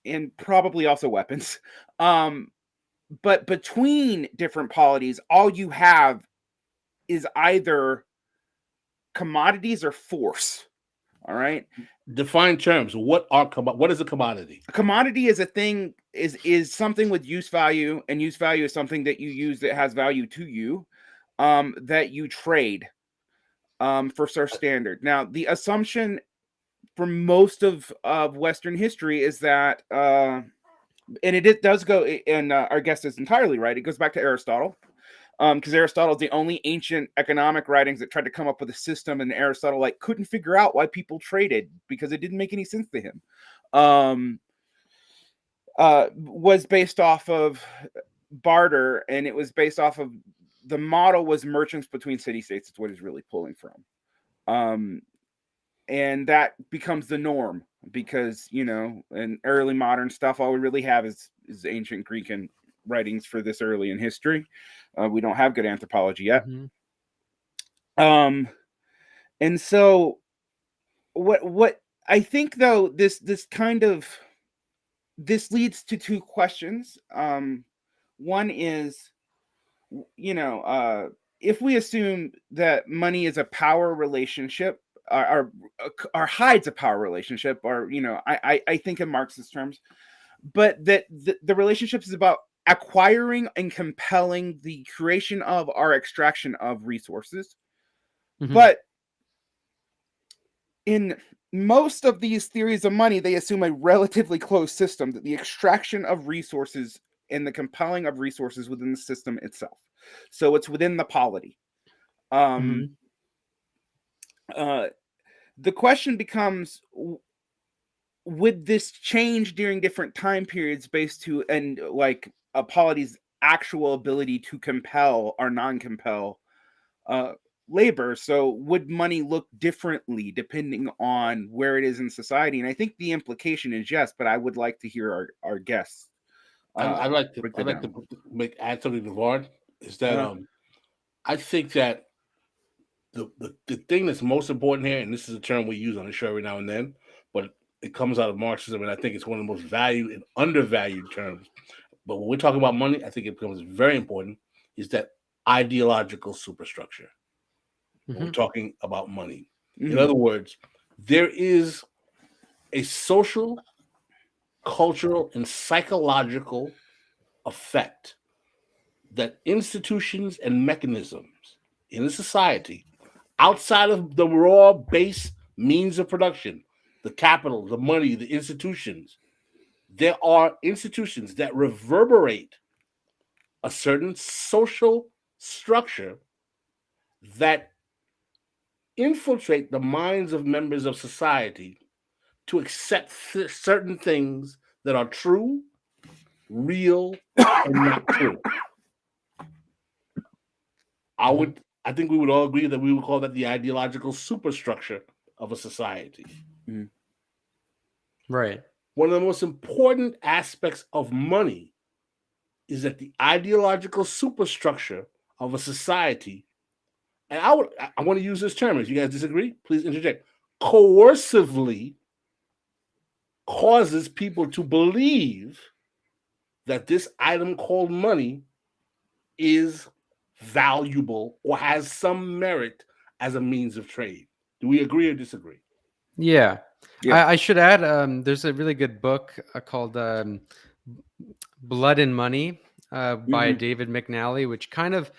[SPEAKER 3] and probably also weapons. But between different polities, all you have is either commodities or force. All right.
[SPEAKER 2] Define terms. What is a commodity?
[SPEAKER 3] A commodity is a thing, is something with use value, and use value is something that you use that has value to you, that you trade for certain standard. Now, the assumption for most of Western history is that, and it does go, and our guest is entirely right. It goes back to Aristotle, because Aristotle is the only ancient economic writings that tried to come up with a system, and Aristotle couldn't figure out why people traded because it didn't make any sense to him. Was based off of barter, and it was based off of, the model was merchants between city-states. It's what he's really pulling from. And that becomes the norm because, in early modern stuff, all we really have is ancient Greek and writings for this early in history. We don't have good anthropology yet.
[SPEAKER 5] Mm-hmm.
[SPEAKER 3] And so what I think, though, this leads to two questions. One is, if we assume that money is a power relationship, or hides a power relationship, or I think in Marxist terms, but that the relationship is about acquiring and compelling the creation of our extraction of resources.
[SPEAKER 5] Mm-hmm.
[SPEAKER 3] But in most of these theories of money, they assume a relatively closed system, that the extraction of resources and the compelling of resources within the system itself. So it's within the polity. The question becomes, would this change during different time periods based to, and a polity's actual ability to compel or non-compel labor? So would money look differently depending on where it is in society? And I think the implication is yes, but I would like to hear our guests.
[SPEAKER 2] I'd like to add something to Vard. Is that I think that the thing that's most important here, and this is a term we use on the show every now and then, but it comes out of Marxism, and I think it's one of the most valued and undervalued terms. But when we're talking about money, I think it becomes very important, is that ideological superstructure.
[SPEAKER 5] Mm-hmm.
[SPEAKER 2] When we're talking about money.
[SPEAKER 3] Mm-hmm.
[SPEAKER 2] In other words, there is a social, cultural, and psychological effect that institutions and mechanisms in a society, outside of the raw base means of production, the capital, the money, the institutions, there are institutions that reverberate a certain social structure that infiltrate the minds of members of society to accept certain things that are true, real, and not true. I think we would all agree that we would call that the ideological superstructure of a society.
[SPEAKER 3] Mm-hmm.
[SPEAKER 5] Right.
[SPEAKER 2] One of the most important aspects of money is that the ideological superstructure of a society, and I want to use this term. If you guys disagree, please interject. Coercively causes people to believe that this item called money is valuable or has some merit as a means of trade. Do we agree or disagree?
[SPEAKER 5] Yeah.
[SPEAKER 3] Yeah.
[SPEAKER 5] I should add, there's a really good book called Blood and Money by David McNally, which kind of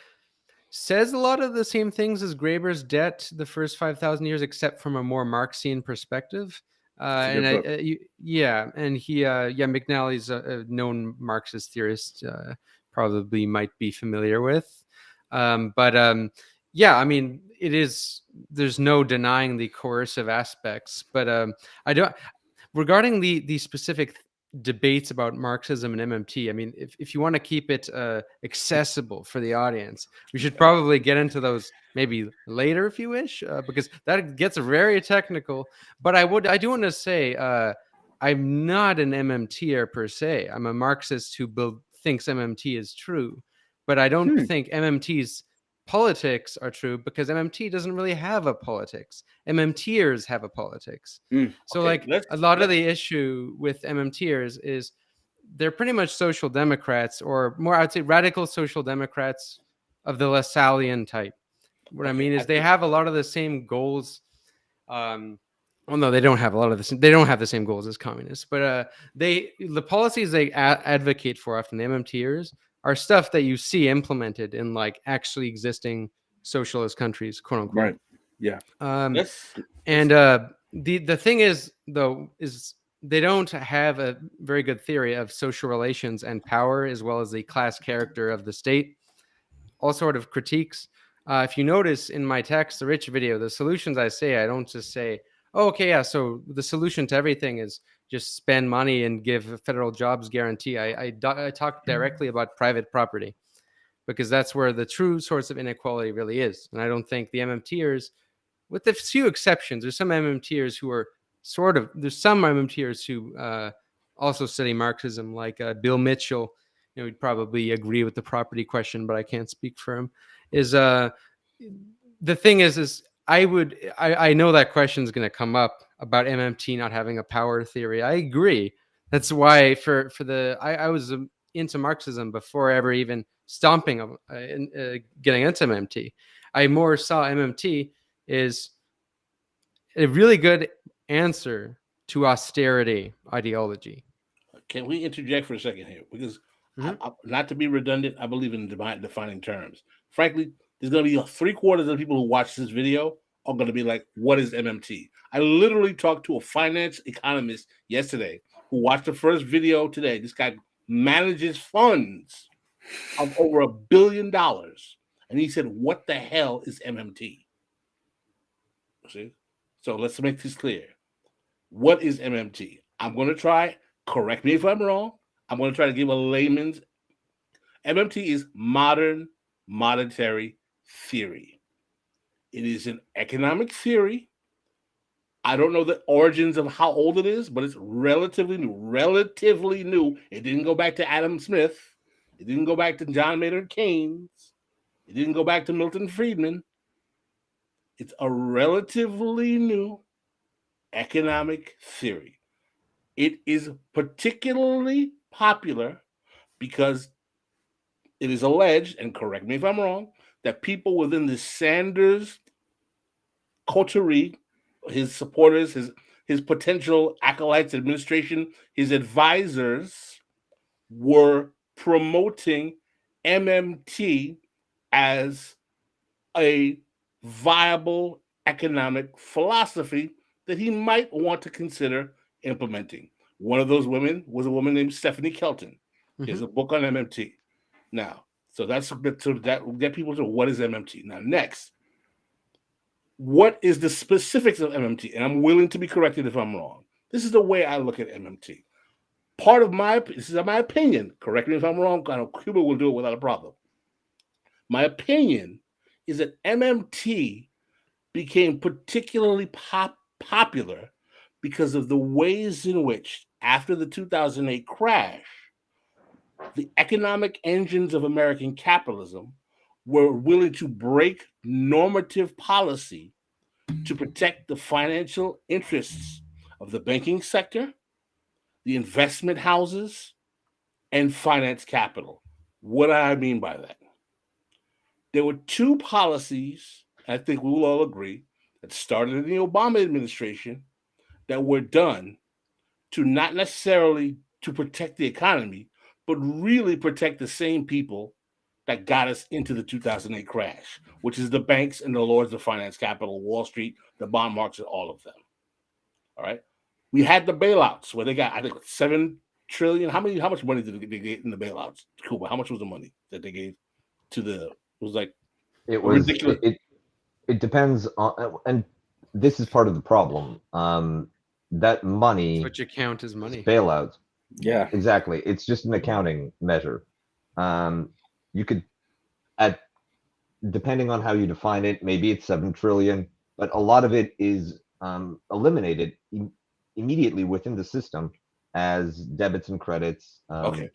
[SPEAKER 5] says a lot of the same things as Graeber's Debt, the first 5,000 years, except from a more Marxian perspective. McNally's a known Marxist theorist, probably might be familiar with. I mean, there's no denying the coercive aspects, but regarding the specific debates about Marxism and MMT, I mean, if you want to keep it accessible for the audience, we should probably get into those maybe later if you wish, because that gets very technical. But I do want to say I'm not an MMTer per se. I'm a Marxist who thinks MMT is true, but I don't think MMT's politics are true because MMT doesn't really have a politics. MMTers have a politics. So
[SPEAKER 2] Okay,
[SPEAKER 5] like a lot of the issue with MMTers is they're pretty much social democrats, or more, I'd say radical social democrats of the Lassallean type. What I mean is they have a lot of the same goals. Well, no, they don't have a lot of the same, they don't have the same goals as communists, but the policies they advocate for often, the MMTers, are stuff that you see implemented in like actually existing socialist countries, quote unquote.
[SPEAKER 3] Right. Yeah.
[SPEAKER 5] And the thing is, though, is they don't have a very good theory of social relations and power, as well as the class character of the state. All sort of critiques. If you notice in my text, the Rich video, the solutions I say, I don't just say, oh, okay, yeah, so the solution to everything is just spend money and give a federal jobs guarantee. I talk directly about private property, because that's where the true source of inequality really is. And I don't think the MMTers, with a few exceptions, there's some MMTers who are there's some MMTers who also study Marxism, like Bill Mitchell. He'd probably agree with the property question, but I can't speak for him. The thing is I know that question is going to come up about MMT not having a power theory. I agree. That's why I was into Marxism before ever even getting into MMT. I more saw MMT is a really good answer to austerity ideology.
[SPEAKER 2] Can we interject for a second here? Because not to be redundant, I believe in defining terms. Frankly, there's going to be 3/4 of the people who watch this video are going to be like, what is MMT? I literally talked to a finance economist yesterday who watched the first video today. This guy manages funds of over $1 billion. And he said, what the hell is MMT? See? So let's make this clear. What is MMT? I'm going to try, correct me if I'm wrong, I'm going to try to give a layman's. MMT is modern monetary theory. It is an economic theory. I don't know the origins of how old it is, but it's relatively new. Relatively new. It didn't go back to Adam Smith. It didn't go back to John Maynard Keynes. It didn't go back to Milton Friedman. It's a relatively new economic theory. It is particularly popular because it is alleged, and correct me if I'm wrong, that people within the Sanders coterie, his supporters, his potential acolytes, administration, his advisors, were promoting MMT as a viable economic philosophy that he might want to consider implementing. One of those women was a woman named Stephanie Kelton. There's a book on MMT. Now, so that will get people to what is MMT. Now, next, what is the specifics of MMT? And I'm willing to be corrected if I'm wrong. This is the way I look at MMT. This is my opinion. Correct me if I'm wrong. I know Kuba will do it without a problem. My opinion is that MMT became particularly popular because of the ways in which, after the 2008 crash, the economic engines of American capitalism were willing to break normative policy to protect the financial interests of the banking sector, the investment houses, and finance capital. What do I mean by that? There were two policies, I think we will all agree, that started in the Obama administration that were done to not necessarily to protect the economy, but really protect the same people that got us into the 2008 crash, which is the banks and the lords of finance capital, Wall Street, the bond markets, all of them. All right. We had the bailouts where they got, I think, $7 trillion. How much money did they get in the bailouts? Kuba, how much was the money that they gave to the? It was
[SPEAKER 4] ridiculous. It depends on, and this is part of the problem. That money,
[SPEAKER 5] what you count as money,
[SPEAKER 4] bailouts.
[SPEAKER 3] Yeah,
[SPEAKER 4] exactly. It's just an accounting measure. You could, depending on how you define it, maybe it's 7 trillion, but a lot of it is eliminated immediately within the system as debits and credits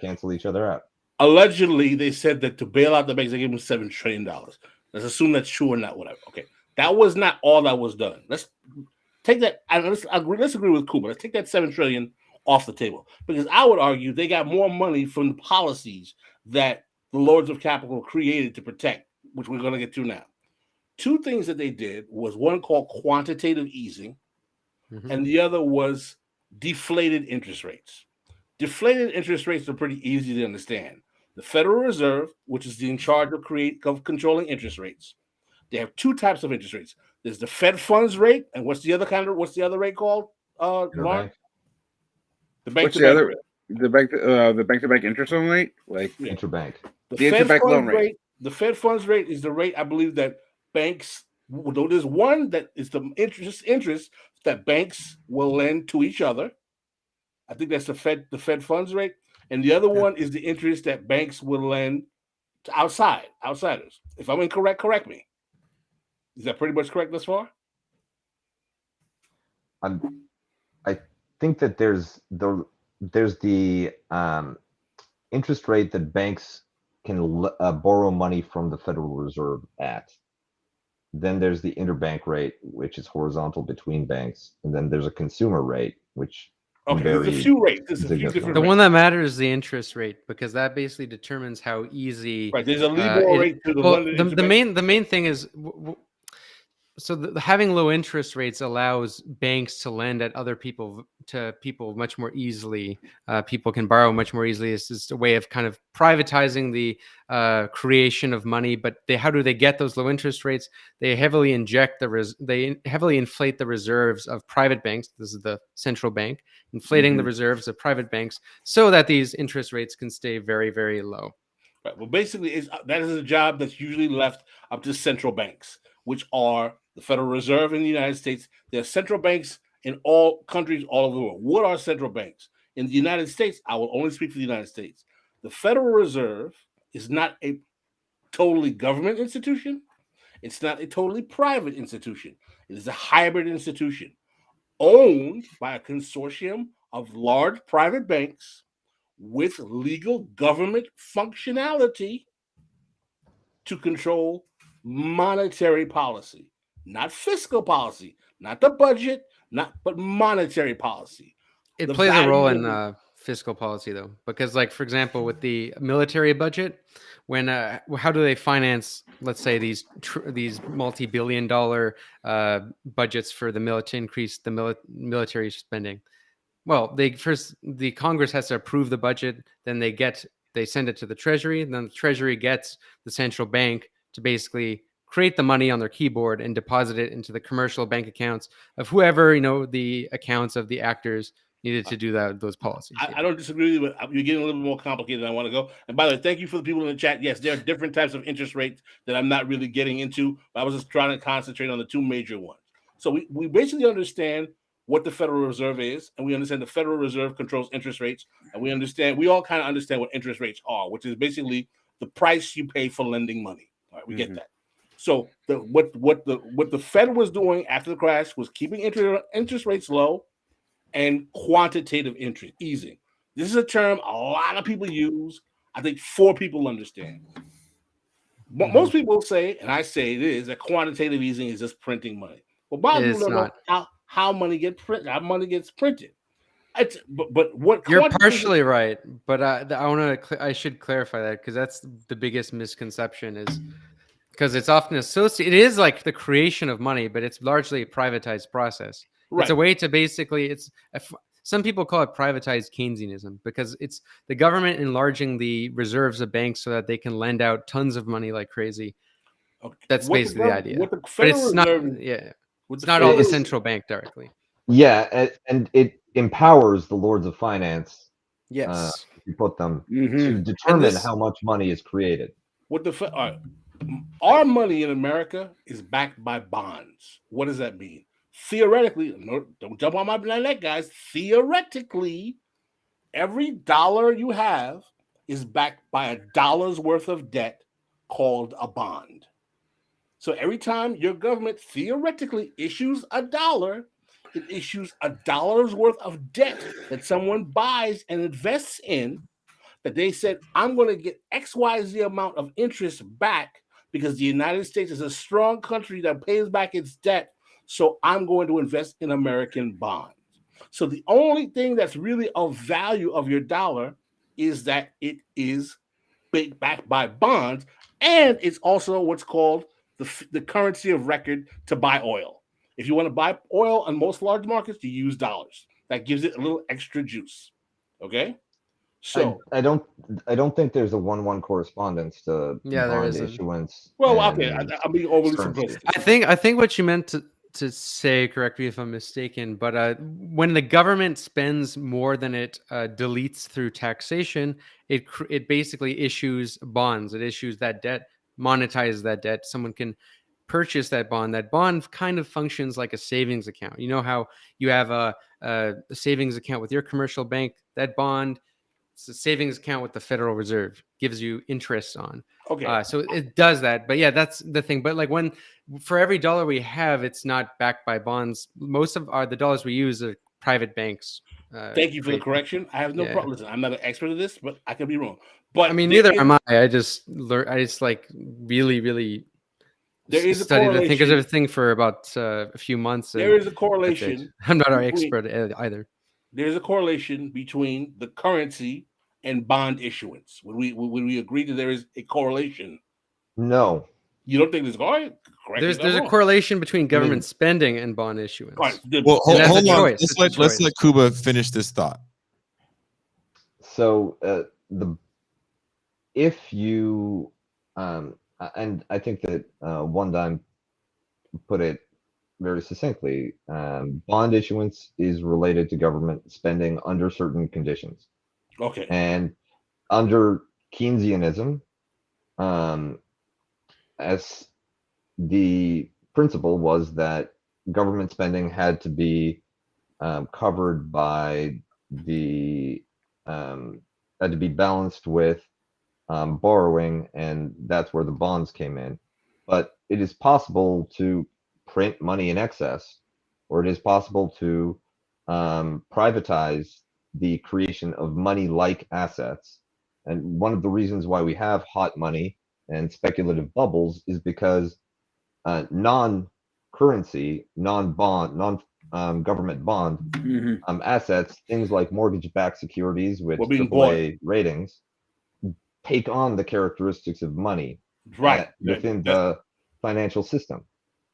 [SPEAKER 4] cancel each other out.
[SPEAKER 2] Allegedly, they said that to bail out the banks, they gave them $7 trillion. Let's assume that's true or not, whatever. Okay. That was not all that was done. Let's take that. Let's agree with Kuba. Let's take that $7 trillion off the table, because I would argue they got more money from the policies that the Lords of Capital created to protect, which we're going to get to now. Two things that they did was one called quantitative easing, and the other was deflated interest rates. Deflated interest rates are pretty easy to understand. The Federal Reserve, which is in charge of controlling interest rates, they have two types of interest rates. There's the Fed funds rate, and what's the other rate called? Mark? The bank to bank rate.
[SPEAKER 3] The bank-to-bank interest only rate, like
[SPEAKER 4] interbank.
[SPEAKER 2] The Fed funds rate. The Fed funds rate is the rate I believe that banks. There's one that is the interest that banks will lend to each other. I think that's the Fed funds rate, and the other one is the interest that banks will lend to outsiders. If I'm incorrect, correct me. Is that pretty much correct thus far?
[SPEAKER 4] I think that there's the interest rate that banks can borrow money from the Federal Reserve at. Then there's the interbank rate, which is horizontal between banks, and then there's a consumer rate, which
[SPEAKER 2] there's a few rates. There's a few different.
[SPEAKER 5] The one that matters is the interest rate, because that basically determines how easy.
[SPEAKER 2] Right. There's a LIBOR rate to the one.
[SPEAKER 5] The main thing is. So having low interest rates allows banks to lend at people much more easily. People can borrow much more easily. It's just a way of kind of privatizing the creation of money. But how do they get those low interest rates? They heavily inflate the reserves of private banks. This is the central bank inflating the reserves of private banks so that these interest rates can stay very, very low.
[SPEAKER 2] Right. Well, basically, that is a job that's usually left up to central banks, which are the Federal Reserve in the United States. There are central banks in all countries all over the world. What are central banks? In the United States, I will only speak for the United States. The Federal Reserve is not a totally government institution. It's not a totally private institution. It is a hybrid institution owned by a consortium of large private banks with legal government functionality to control monetary policy, not fiscal policy, not the budget, but monetary policy.
[SPEAKER 5] It plays a role in fiscal policy, though, because, like, for example, with the military budget, when how do they finance, let's say, these multi-billion-dollar budgets for the military, increase the military spending? Well, the Congress has to approve the budget, then they send it to the Treasury, and then the Treasury gets the central bank to basically create the money on their keyboard and deposit it into the commercial bank accounts of whoever, the accounts of the actors needed to do those policies.
[SPEAKER 2] I don't disagree with you, but you're getting a little bit more complicated than I want to go. And by the way, thank you for the people in the chat. Yes, there are different types of interest rates that I'm not really getting into, but I was just trying to concentrate on the two major ones. So we basically understand what the Federal Reserve is, and we understand the Federal Reserve controls interest rates, and we all kind of understand what interest rates are, which is basically the price you pay for lending money. All right, we get that. So what the Fed was doing after the crash was keeping interest rates low and quantitative interest easing. This is a term a lot of people use. I think 4 people understand. Most people say, and I say it is, that quantitative easing is just printing money. Well, Bob, you don't know how money gets printed. How money gets printed. But what
[SPEAKER 5] you're partially right, but I should clarify that, because that's the biggest misconception, is because it's often associated. It is like the creation of money, but it's largely a privatized process. Right. It's a way to basically, some people call it privatized Keynesianism, because it's the government enlarging the reserves of banks so that they can lend out tons of money like crazy. Okay. That's basically the idea. But it's not. Yeah, it's not all the central bank directly.
[SPEAKER 4] Yeah, and it empowers the lords of finance.
[SPEAKER 5] Yes,
[SPEAKER 4] you put them to determine how much money is created.
[SPEAKER 2] Our money in America is backed by bonds. What does that mean? Theoretically, don't jump on my neck, guys. Theoretically, every dollar you have is backed by $1's worth of debt called a bond. So every time your government theoretically issues $1, it issues $1's worth of debt that someone buys and invests in, that they said, I'm going to get XYZ amount of interest back because the United States is a strong country that pays back its debt. So I'm going to invest in American bonds. So the only thing that's really of value of your dollar is that it is backed by bonds, and it's also what's called the currency of record to buy oil. If you want to buy oil on most large markets, you use dollars. That gives it a little extra juice. Okay, so
[SPEAKER 4] I don't think there's a 1-1 correspondence to
[SPEAKER 5] Yeah, there
[SPEAKER 4] bond
[SPEAKER 5] isn't.
[SPEAKER 4] issuance.
[SPEAKER 2] well, okay,
[SPEAKER 4] and
[SPEAKER 2] I'm being overly
[SPEAKER 4] currency.
[SPEAKER 2] simplistic.
[SPEAKER 5] I think what you meant to say, correct me if I'm mistaken, but when the government spends more than it deletes through taxation, it basically issues bonds. It issues that debt, monetizes that debt. Someone can purchase that bond. That bond kind of functions like a savings account. You know how you have a savings account with your commercial bank. That bond, it's a savings account with the Federal Reserve, gives you interest on.
[SPEAKER 2] Okay,
[SPEAKER 5] So it does that. But yeah, that's the thing. But like for every dollar we have, it's not backed by bonds. Most of the dollars we use are private banks.
[SPEAKER 2] thank you for the
[SPEAKER 5] create.
[SPEAKER 2] correction. I have no
[SPEAKER 5] Yeah.
[SPEAKER 2] problem. Listen, I'm not an expert at this, but I could be wrong. But
[SPEAKER 5] I mean,
[SPEAKER 2] there
[SPEAKER 5] neither
[SPEAKER 2] is-
[SPEAKER 5] am I. I just learned. I just like really
[SPEAKER 2] There is a
[SPEAKER 5] studied the
[SPEAKER 2] correlation.
[SPEAKER 5] thing for about a few months.
[SPEAKER 2] There
[SPEAKER 5] and
[SPEAKER 2] is a
[SPEAKER 5] that's it.
[SPEAKER 2] correlation.
[SPEAKER 5] I'm not an
[SPEAKER 2] between-
[SPEAKER 5] expert either.
[SPEAKER 2] There's a correlation between the currency and bond issuance. Would we agree that there is a correlation?
[SPEAKER 4] No,
[SPEAKER 2] You don't think there's correct?
[SPEAKER 5] There's a correlation between government spending and bond issuance.
[SPEAKER 1] Well,
[SPEAKER 5] And that's a
[SPEAKER 1] hold on.
[SPEAKER 5] choice. It's a
[SPEAKER 1] Let's
[SPEAKER 5] choice.
[SPEAKER 1] let Kuba finish this thought.
[SPEAKER 4] so if you and I think that One Dime put it very succinctly. Bond issuance is related to government spending under certain conditions.
[SPEAKER 2] Okay.
[SPEAKER 4] And under Keynesianism, as the principle was that government spending had to be covered by had to be balanced with borrowing, and that's where the bonds came in. But it is possible to print money in excess, or it is possible to privatize the creation of money-like assets. And one of the reasons why we have hot money and speculative bubbles is because non-currency, non-bond, non-government bond assets, things like mortgage-backed securities with
[SPEAKER 2] Were being
[SPEAKER 4] AAA ratings, take on the characteristics of money
[SPEAKER 2] Right.
[SPEAKER 4] within the financial system.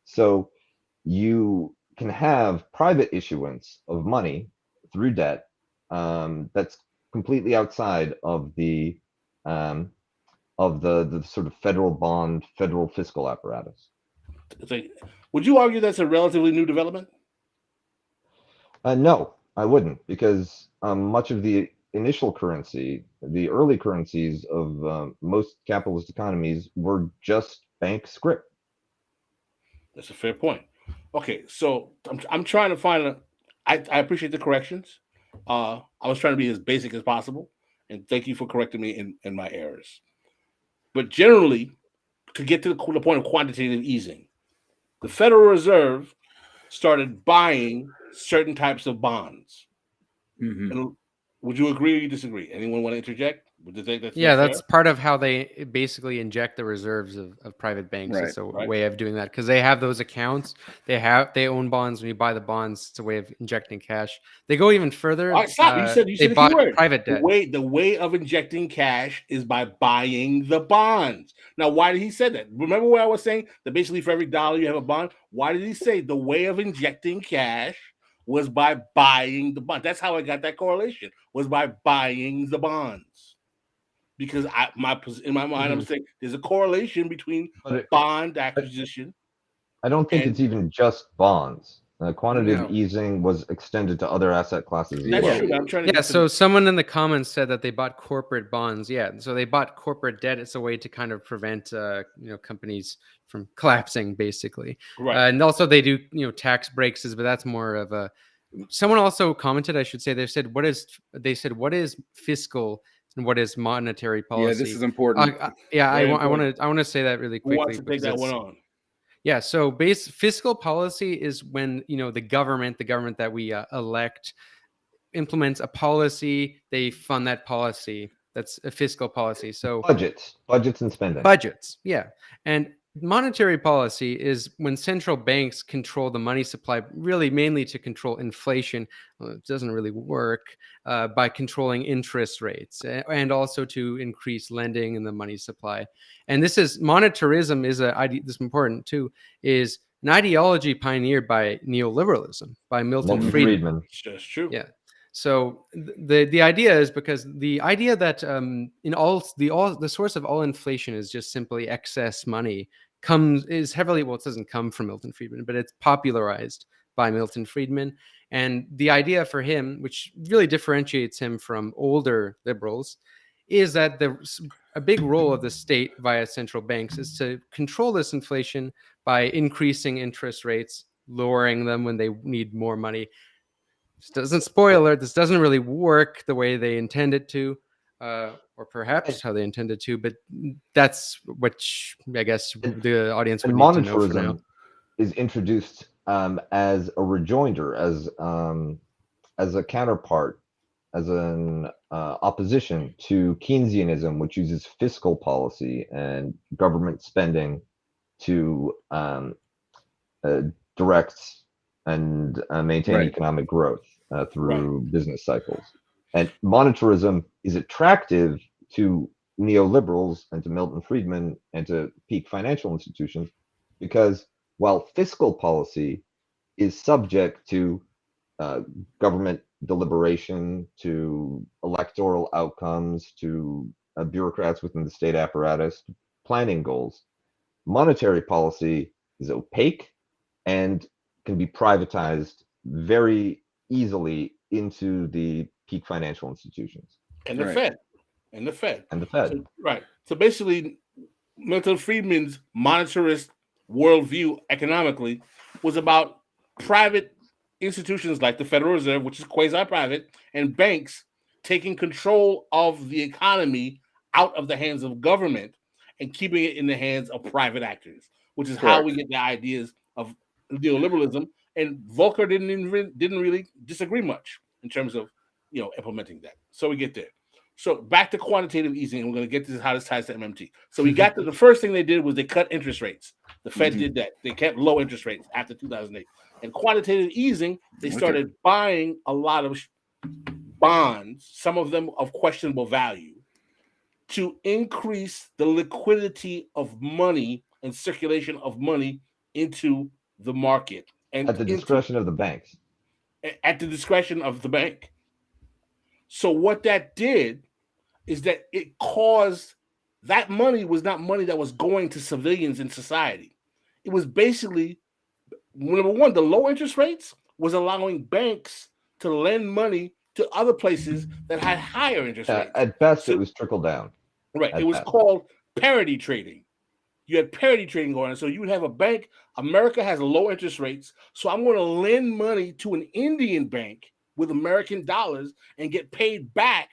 [SPEAKER 4] So you can have private issuance of money through debt that's completely outside of the sort of federal bond, federal fiscal apparatus.
[SPEAKER 2] Would you argue that's a relatively new development?
[SPEAKER 4] No, I wouldn't, because much of the initial currency, the early currencies of most capitalist economies were just bank script.
[SPEAKER 2] That's a fair point. Okay, so I'm trying to find I appreciate the corrections. I was trying to be as basic as possible, and thank you for correcting me in my errors. But generally, to get to the point of quantitative easing, the Federal Reserve started buying certain types of bonds. And would you agree or you disagree? Anyone want to interject? Would you think that's
[SPEAKER 5] that's part of how they basically inject the reserves of private banks.
[SPEAKER 3] Right,
[SPEAKER 5] It's a way of doing that because they have those accounts. They own bonds. When you buy the bonds, it's a way of injecting cash. They go even further.
[SPEAKER 2] All right, stop. You said
[SPEAKER 5] they
[SPEAKER 2] a
[SPEAKER 5] bought
[SPEAKER 2] key word.
[SPEAKER 5] private debt.
[SPEAKER 2] The way of injecting cash is by buying the bonds. Now, why did he say that? Remember what I was saying? That basically for every dollar you have a bond. Why did he say the way of injecting cash was by buying the bond? That's how I got that correlation. Was by buying the bonds. Because in my mind, I'm saying there's a correlation between bond acquisition.
[SPEAKER 4] I don't think it's even just bonds. Quantitative easing was extended to other asset classes.
[SPEAKER 2] That's true. I'm trying to
[SPEAKER 5] so someone in the comments said that they bought corporate bonds. Yeah, so they bought corporate debt. It's a way to kind of prevent companies from collapsing, basically.
[SPEAKER 2] Right.
[SPEAKER 5] And also they do tax breaks, but that's more of a. Someone also commented. I should say they said what is fiscal and what is monetary policy.
[SPEAKER 3] Yeah, this is important.
[SPEAKER 5] I want to say that really quickly.
[SPEAKER 2] Who wants to take that one on?
[SPEAKER 5] Yeah, so fiscal policy is when the government that we elect implements a policy. They fund that policy. That's a fiscal policy. So
[SPEAKER 4] budgets and spending.
[SPEAKER 5] budgets, yeah. And monetary policy is when central banks control the money supply, really mainly to control inflation. Well, it doesn't really work by controlling interest rates and also to increase lending in the money supply. And this is monetarism is this is important too, is an ideology pioneered by neoliberalism, by Milton Friedman.
[SPEAKER 2] That's true.
[SPEAKER 5] Yeah. So the idea is because the idea that the source of all inflation is just simply excess money is heavily, well, it doesn't come from Milton Friedman, but it's popularized by Milton Friedman. And the idea for him, which really differentiates him from older liberals, is that a big role of the state via central banks is to control this inflation by increasing interest rates, lowering them when they need more money. Spoiler, this doesn't really work the way they intend it to, or perhaps how they intended to, but that's what I guess the audience would need to know for now.
[SPEAKER 4] Monetarism is introduced as a rejoinder, as a counterpart, as an opposition to Keynesianism, which uses fiscal policy and government spending to direct and maintain economic growth through business cycles. And monetarism is attractive to neoliberals and to Milton Friedman and to peak financial institutions because while fiscal policy is subject to government deliberation, to electoral outcomes, to bureaucrats within the state apparatus, planning goals, monetary policy is opaque and can be privatized very easily into the peak financial institutions.
[SPEAKER 2] And the Fed. And the Fed.
[SPEAKER 4] So,
[SPEAKER 2] So basically, Milton Friedman's monetarist worldview economically was about private institutions like the Federal Reserve, which is quasi-private, and banks taking control of the economy out of the hands of government and keeping it in the hands of private actors, which is how we get the ideas of neoliberalism. And Volcker didn't really disagree much in terms of implementing that. So we get there. So back to quantitative easing, and we're going to get to how this ties to MMT. So we got to the first thing they did was they cut interest rates. The Fed did that. They kept low interest rates after 2008. And quantitative easing, they started buying a lot of bonds, some of them of questionable value, to increase the liquidity of money and circulation of money into the market. And
[SPEAKER 4] at the discretion of the banks.
[SPEAKER 2] At the discretion of the bank. So what that did is that it caused that money was not money that was going to civilians in society. It was basically, number one, the low interest rates was allowing banks to lend money to other places that had higher interest rates.
[SPEAKER 4] At best, it was trickle down.
[SPEAKER 2] Right. It was called parity trading. You had parity trading going on. So you would have a bank. America has low interest rates. So I'm going to lend money to an Indian bank with American dollars and get paid back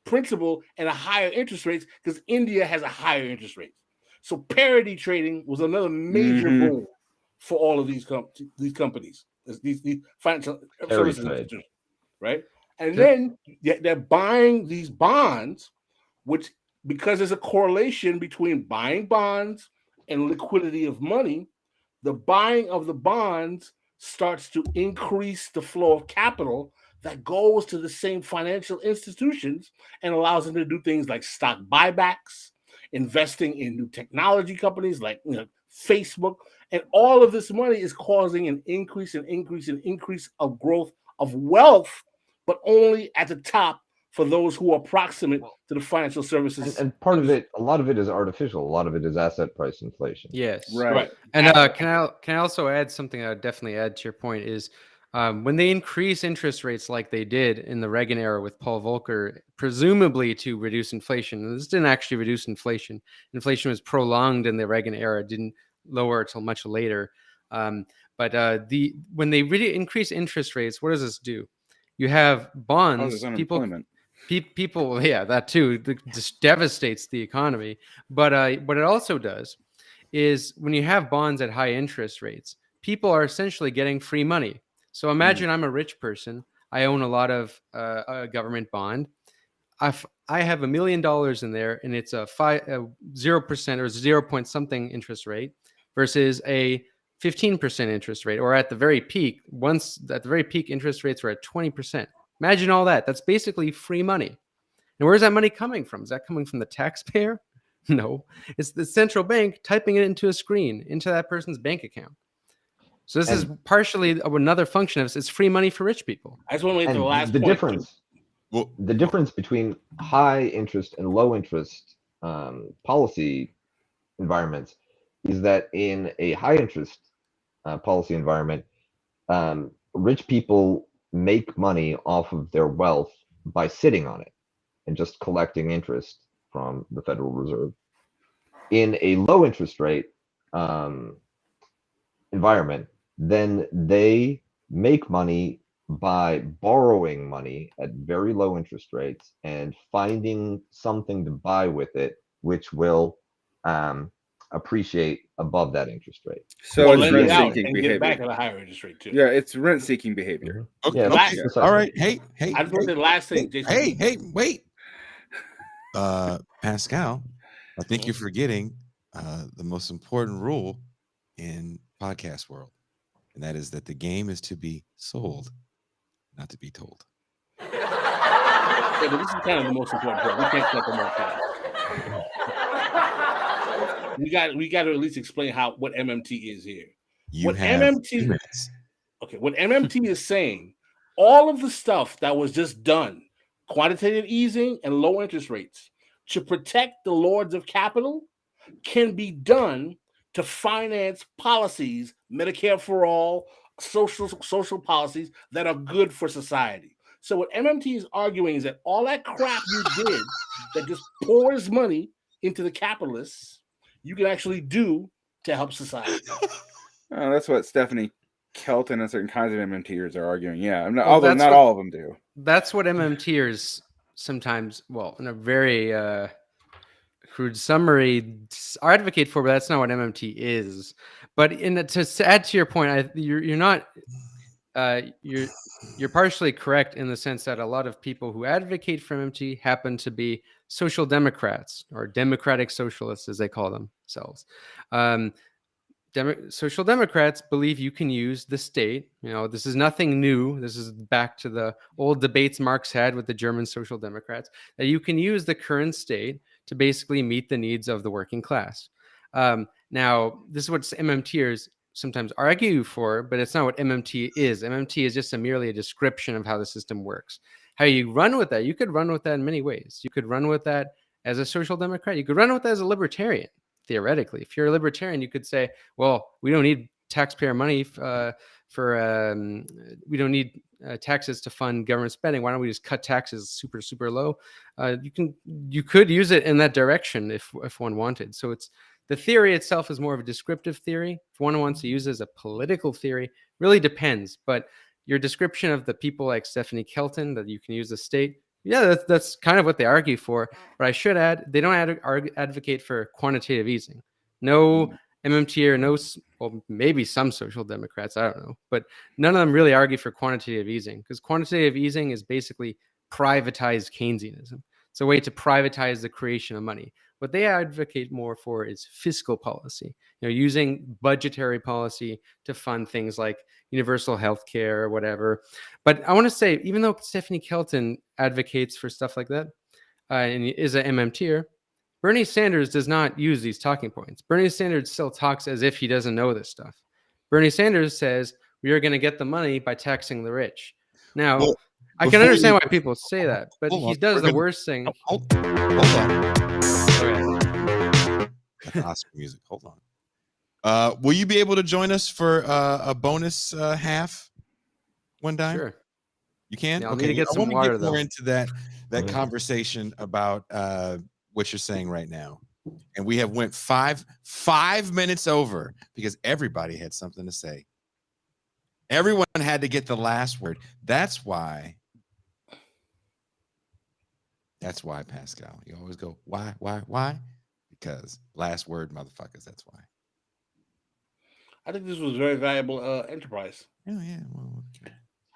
[SPEAKER 2] principal and a higher interest rates because India has a higher interest rate. So parity trading was another major boom for all of these companies, these financial services institutions, right? And then they're buying these bonds, which because there's a correlation between buying bonds and liquidity of money, the buying of the bonds starts to increase the flow of capital that goes to the same financial institutions and allows them to do things like stock buybacks, investing in new technology companies like Facebook. And all of this money is causing an increase of growth of wealth, but only at the top for those who are proximate to the financial services.
[SPEAKER 4] And part of it, a lot of it is artificial. A lot of it is asset price inflation.
[SPEAKER 5] Yes.
[SPEAKER 2] Right.
[SPEAKER 5] And can I also add something I would definitely add to your point is when they increase interest rates like they did in the Reagan era with Paul Volcker, presumably to reduce inflation. And this didn't actually reduce inflation. Inflation was prolonged in the Reagan era. It didn't lower until much later. When they really increase interest rates, what does this do? You have bonds. People, yeah, that too. Just devastates the economy. But what it also does is when you have bonds at high interest rates, people are essentially getting free money. So imagine I'm a rich person. I own a lot of a government bond. I have $1 million in there, and it's a 0% or 0 point something interest rate versus a 15% interest rate, or at the very peak, interest rates were at 20%. Imagine all that. That's basically free money. And where's that money coming from? Is that coming from the taxpayer? No, it's the central bank typing it into a screen, into that person's bank account. So this is partially another function of it's free money for rich people.
[SPEAKER 2] I just want to make the last
[SPEAKER 4] the
[SPEAKER 2] point.
[SPEAKER 4] difference.
[SPEAKER 1] Well,
[SPEAKER 4] The difference between high interest and low interest policy environments is that in a high interest policy environment, rich people make money off of their wealth by sitting on it and just collecting interest from the Federal Reserve. In a low interest rate environment, then they make money by borrowing money at very low interest rates and finding something to buy with it, which will appreciate above that interest rate.
[SPEAKER 3] So
[SPEAKER 2] Or
[SPEAKER 3] it's
[SPEAKER 2] lend it out
[SPEAKER 3] rent-seeking
[SPEAKER 2] and get it back
[SPEAKER 3] behavior.
[SPEAKER 2] at a higher interest rate too.
[SPEAKER 3] Yeah, it's rent-seeking behavior.
[SPEAKER 1] okay,
[SPEAKER 4] Yeah,
[SPEAKER 1] okay.
[SPEAKER 4] that's
[SPEAKER 1] All right. Hey,
[SPEAKER 2] I just want the last thing, Jason.
[SPEAKER 1] hey, wait. Pascal, I think you're forgetting the most important rule in podcast world, and that is that the game is to be sold, not to be told.
[SPEAKER 2] Yeah, but this is kind of the most important part. We can't cut them off here. We got to at least explain what MMT is here.
[SPEAKER 1] You
[SPEAKER 2] What
[SPEAKER 1] have
[SPEAKER 2] MMT
[SPEAKER 1] 2 minutes.
[SPEAKER 2] Okay, what MMT is saying, all of the stuff that was just done, quantitative easing and low interest rates, to protect the lords of capital, can be done to finance policies, Medicare for all, social policies that are good for society. So what MMT is arguing is that all that crap you did that just pours money into the capitalists, you can actually do to help society.
[SPEAKER 3] That's what Stephanie Kelton and certain kinds of MMTers are arguing. Yeah,
[SPEAKER 5] Well,
[SPEAKER 3] although
[SPEAKER 5] that's
[SPEAKER 3] not
[SPEAKER 5] what-
[SPEAKER 3] all of them do.
[SPEAKER 5] That's what MMTers sometimes, well, in a very crude summary, advocate for, but that's not what MMT is. But to add to your point, you're not you're partially correct in the sense that a lot of people who advocate for MMT happen to be social democrats or democratic socialists, as they call themselves. Social democrats believe you can use the state. This is nothing new. This is back to the old debates Marx had with the German social democrats, that you can use the current state to basically meet the needs of the working class. Now, this is what MMTers sometimes argue for, but it's not what MMT is. MMT is just merely a description of how the system works. How you run with that, you could run with that in many ways. You could run with that as a social democrat. You could run with that as a libertarian. Theoretically, if you're a libertarian, you could say, well, we don't need taxpayer money we don't need taxes to fund government spending. Why don't we just cut taxes super low? You could use it in that direction if one wanted. So the theory itself is more of a descriptive theory. If one wants to use it as a political theory, really depends. But your description of the people like Stephanie Kelton, that you can use the state, yeah, that's kind of what they argue for. But I should add, they don't advocate for quantitative easing. No MMT or well, maybe some social democrats, I don't know. But none of them really argue for quantitative easing, because quantitative easing is basically privatized Keynesianism. It's a way to privatize the creation of money. What they advocate more for is fiscal policy, using budgetary policy to fund things like universal health care or whatever. But I want to say, even though Stephanie Kelton advocates for stuff like that and is an MMTer, Bernie Sanders does not use these talking points. Bernie Sanders still talks as if he doesn't know this stuff. Bernie Sanders says, we are going to get the money by taxing the rich. Now,
[SPEAKER 1] Well,
[SPEAKER 5] I can understand why people say that, but he does the worst thing.
[SPEAKER 1] Hold on.
[SPEAKER 5] Okay.
[SPEAKER 1] Oscar music. Hold on. Will you be able to join us for a bonus half one time?
[SPEAKER 5] Sure.
[SPEAKER 1] You can.
[SPEAKER 5] Yeah, I'll need to get
[SPEAKER 1] I
[SPEAKER 5] some
[SPEAKER 1] want to
[SPEAKER 5] water,
[SPEAKER 1] get more
[SPEAKER 5] though.
[SPEAKER 1] into that conversation about what you're saying right now, and we have went five minutes over because everybody had something to say. Everyone had to get the last word. That's why, Pascal. You always go, why? Because last word, motherfuckers. That's why.
[SPEAKER 2] I think this was very valuable enterprise.
[SPEAKER 1] Oh, yeah. Well, okay.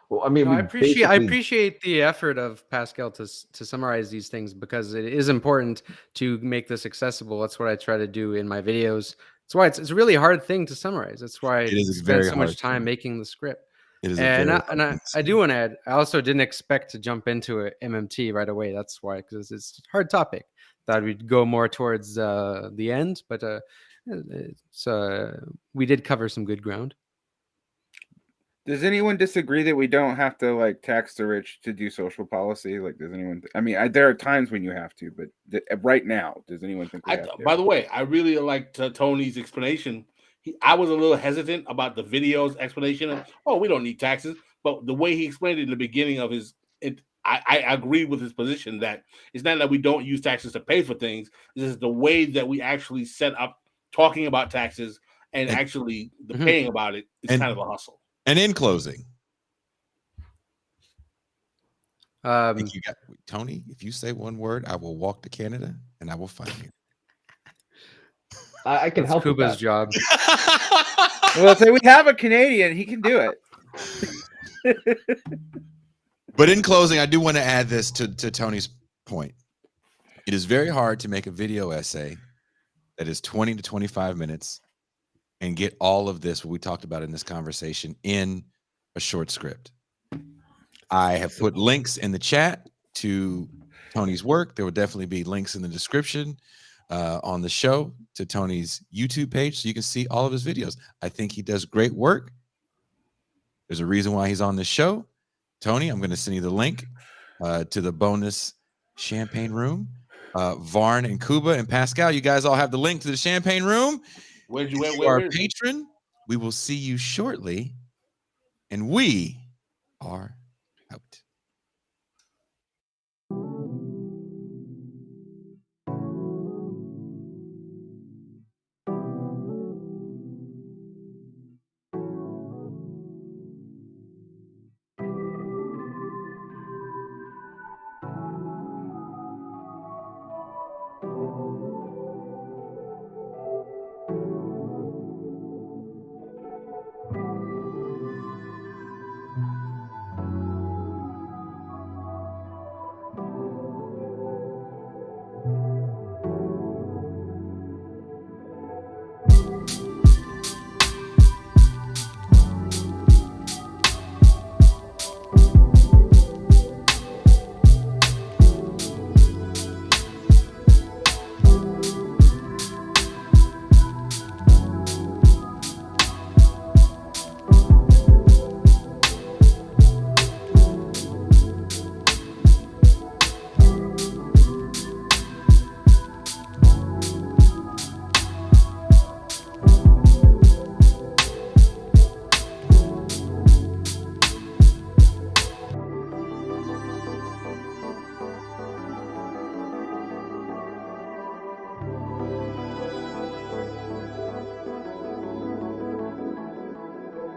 [SPEAKER 4] Well, I mean,
[SPEAKER 5] No,
[SPEAKER 4] we
[SPEAKER 5] I
[SPEAKER 4] basically
[SPEAKER 5] appreciate the effort of Pascal to summarize these things because it is important to make this accessible. That's what I try to do in my videos. That's why it's a really hard thing to summarize. That's why I
[SPEAKER 1] It is a
[SPEAKER 5] spent
[SPEAKER 1] very
[SPEAKER 5] so much
[SPEAKER 1] hard
[SPEAKER 5] time
[SPEAKER 1] thing.
[SPEAKER 5] making the script.
[SPEAKER 1] It is a
[SPEAKER 5] And
[SPEAKER 1] very
[SPEAKER 5] I, and
[SPEAKER 1] hard
[SPEAKER 5] I,
[SPEAKER 1] thing to
[SPEAKER 5] I
[SPEAKER 1] say.
[SPEAKER 5] do want to add, I also didn't expect to jump into a MMT right away. That's why, because it's a hard topic. Thought we'd go more towards the end, but we did cover some good ground.
[SPEAKER 3] Does anyone disagree that we don't have to like tax the rich to do social policy? Like, does anyone? I mean, there are times when you have to, but right now, does anyone think we have to?
[SPEAKER 2] By the way, I really liked Tony's explanation. I was a little hesitant about the video's explanation of, oh, we don't need taxes. But the way he explained it in the beginning of I agree with his position that it's not that we don't use taxes to pay for things. This is the way that we actually set up talking about taxes and actually the paying about it is kind of a hustle.
[SPEAKER 1] And in closing, I
[SPEAKER 5] Um,
[SPEAKER 1] think you got Tony. If you say one word, I will walk to Canada and I will find you.
[SPEAKER 4] I can
[SPEAKER 5] that's
[SPEAKER 4] help with
[SPEAKER 5] Kuba's
[SPEAKER 4] that.
[SPEAKER 5] job.
[SPEAKER 3] Well, say we have a Canadian, he can do it.
[SPEAKER 1] But in closing, I do want to add this to Tony's point. It is very hard to make a video essay that is 20 to 25 minutes and get all of this, what we talked about in this conversation, in a short script. I have put links in the chat to Tony's work. There will definitely be links in the description on the show to Tony's YouTube page so you can see all of his videos. I think he does great work. There's a reason why he's on this show. Tony, I'm going to send you the link to the bonus champagne room. Varn and Kuba and Pascal, you guys all have the link to the champagne room.
[SPEAKER 2] Where'd you
[SPEAKER 1] If
[SPEAKER 2] where,
[SPEAKER 1] you are
[SPEAKER 2] where
[SPEAKER 1] a patron, we will see you shortly. And we are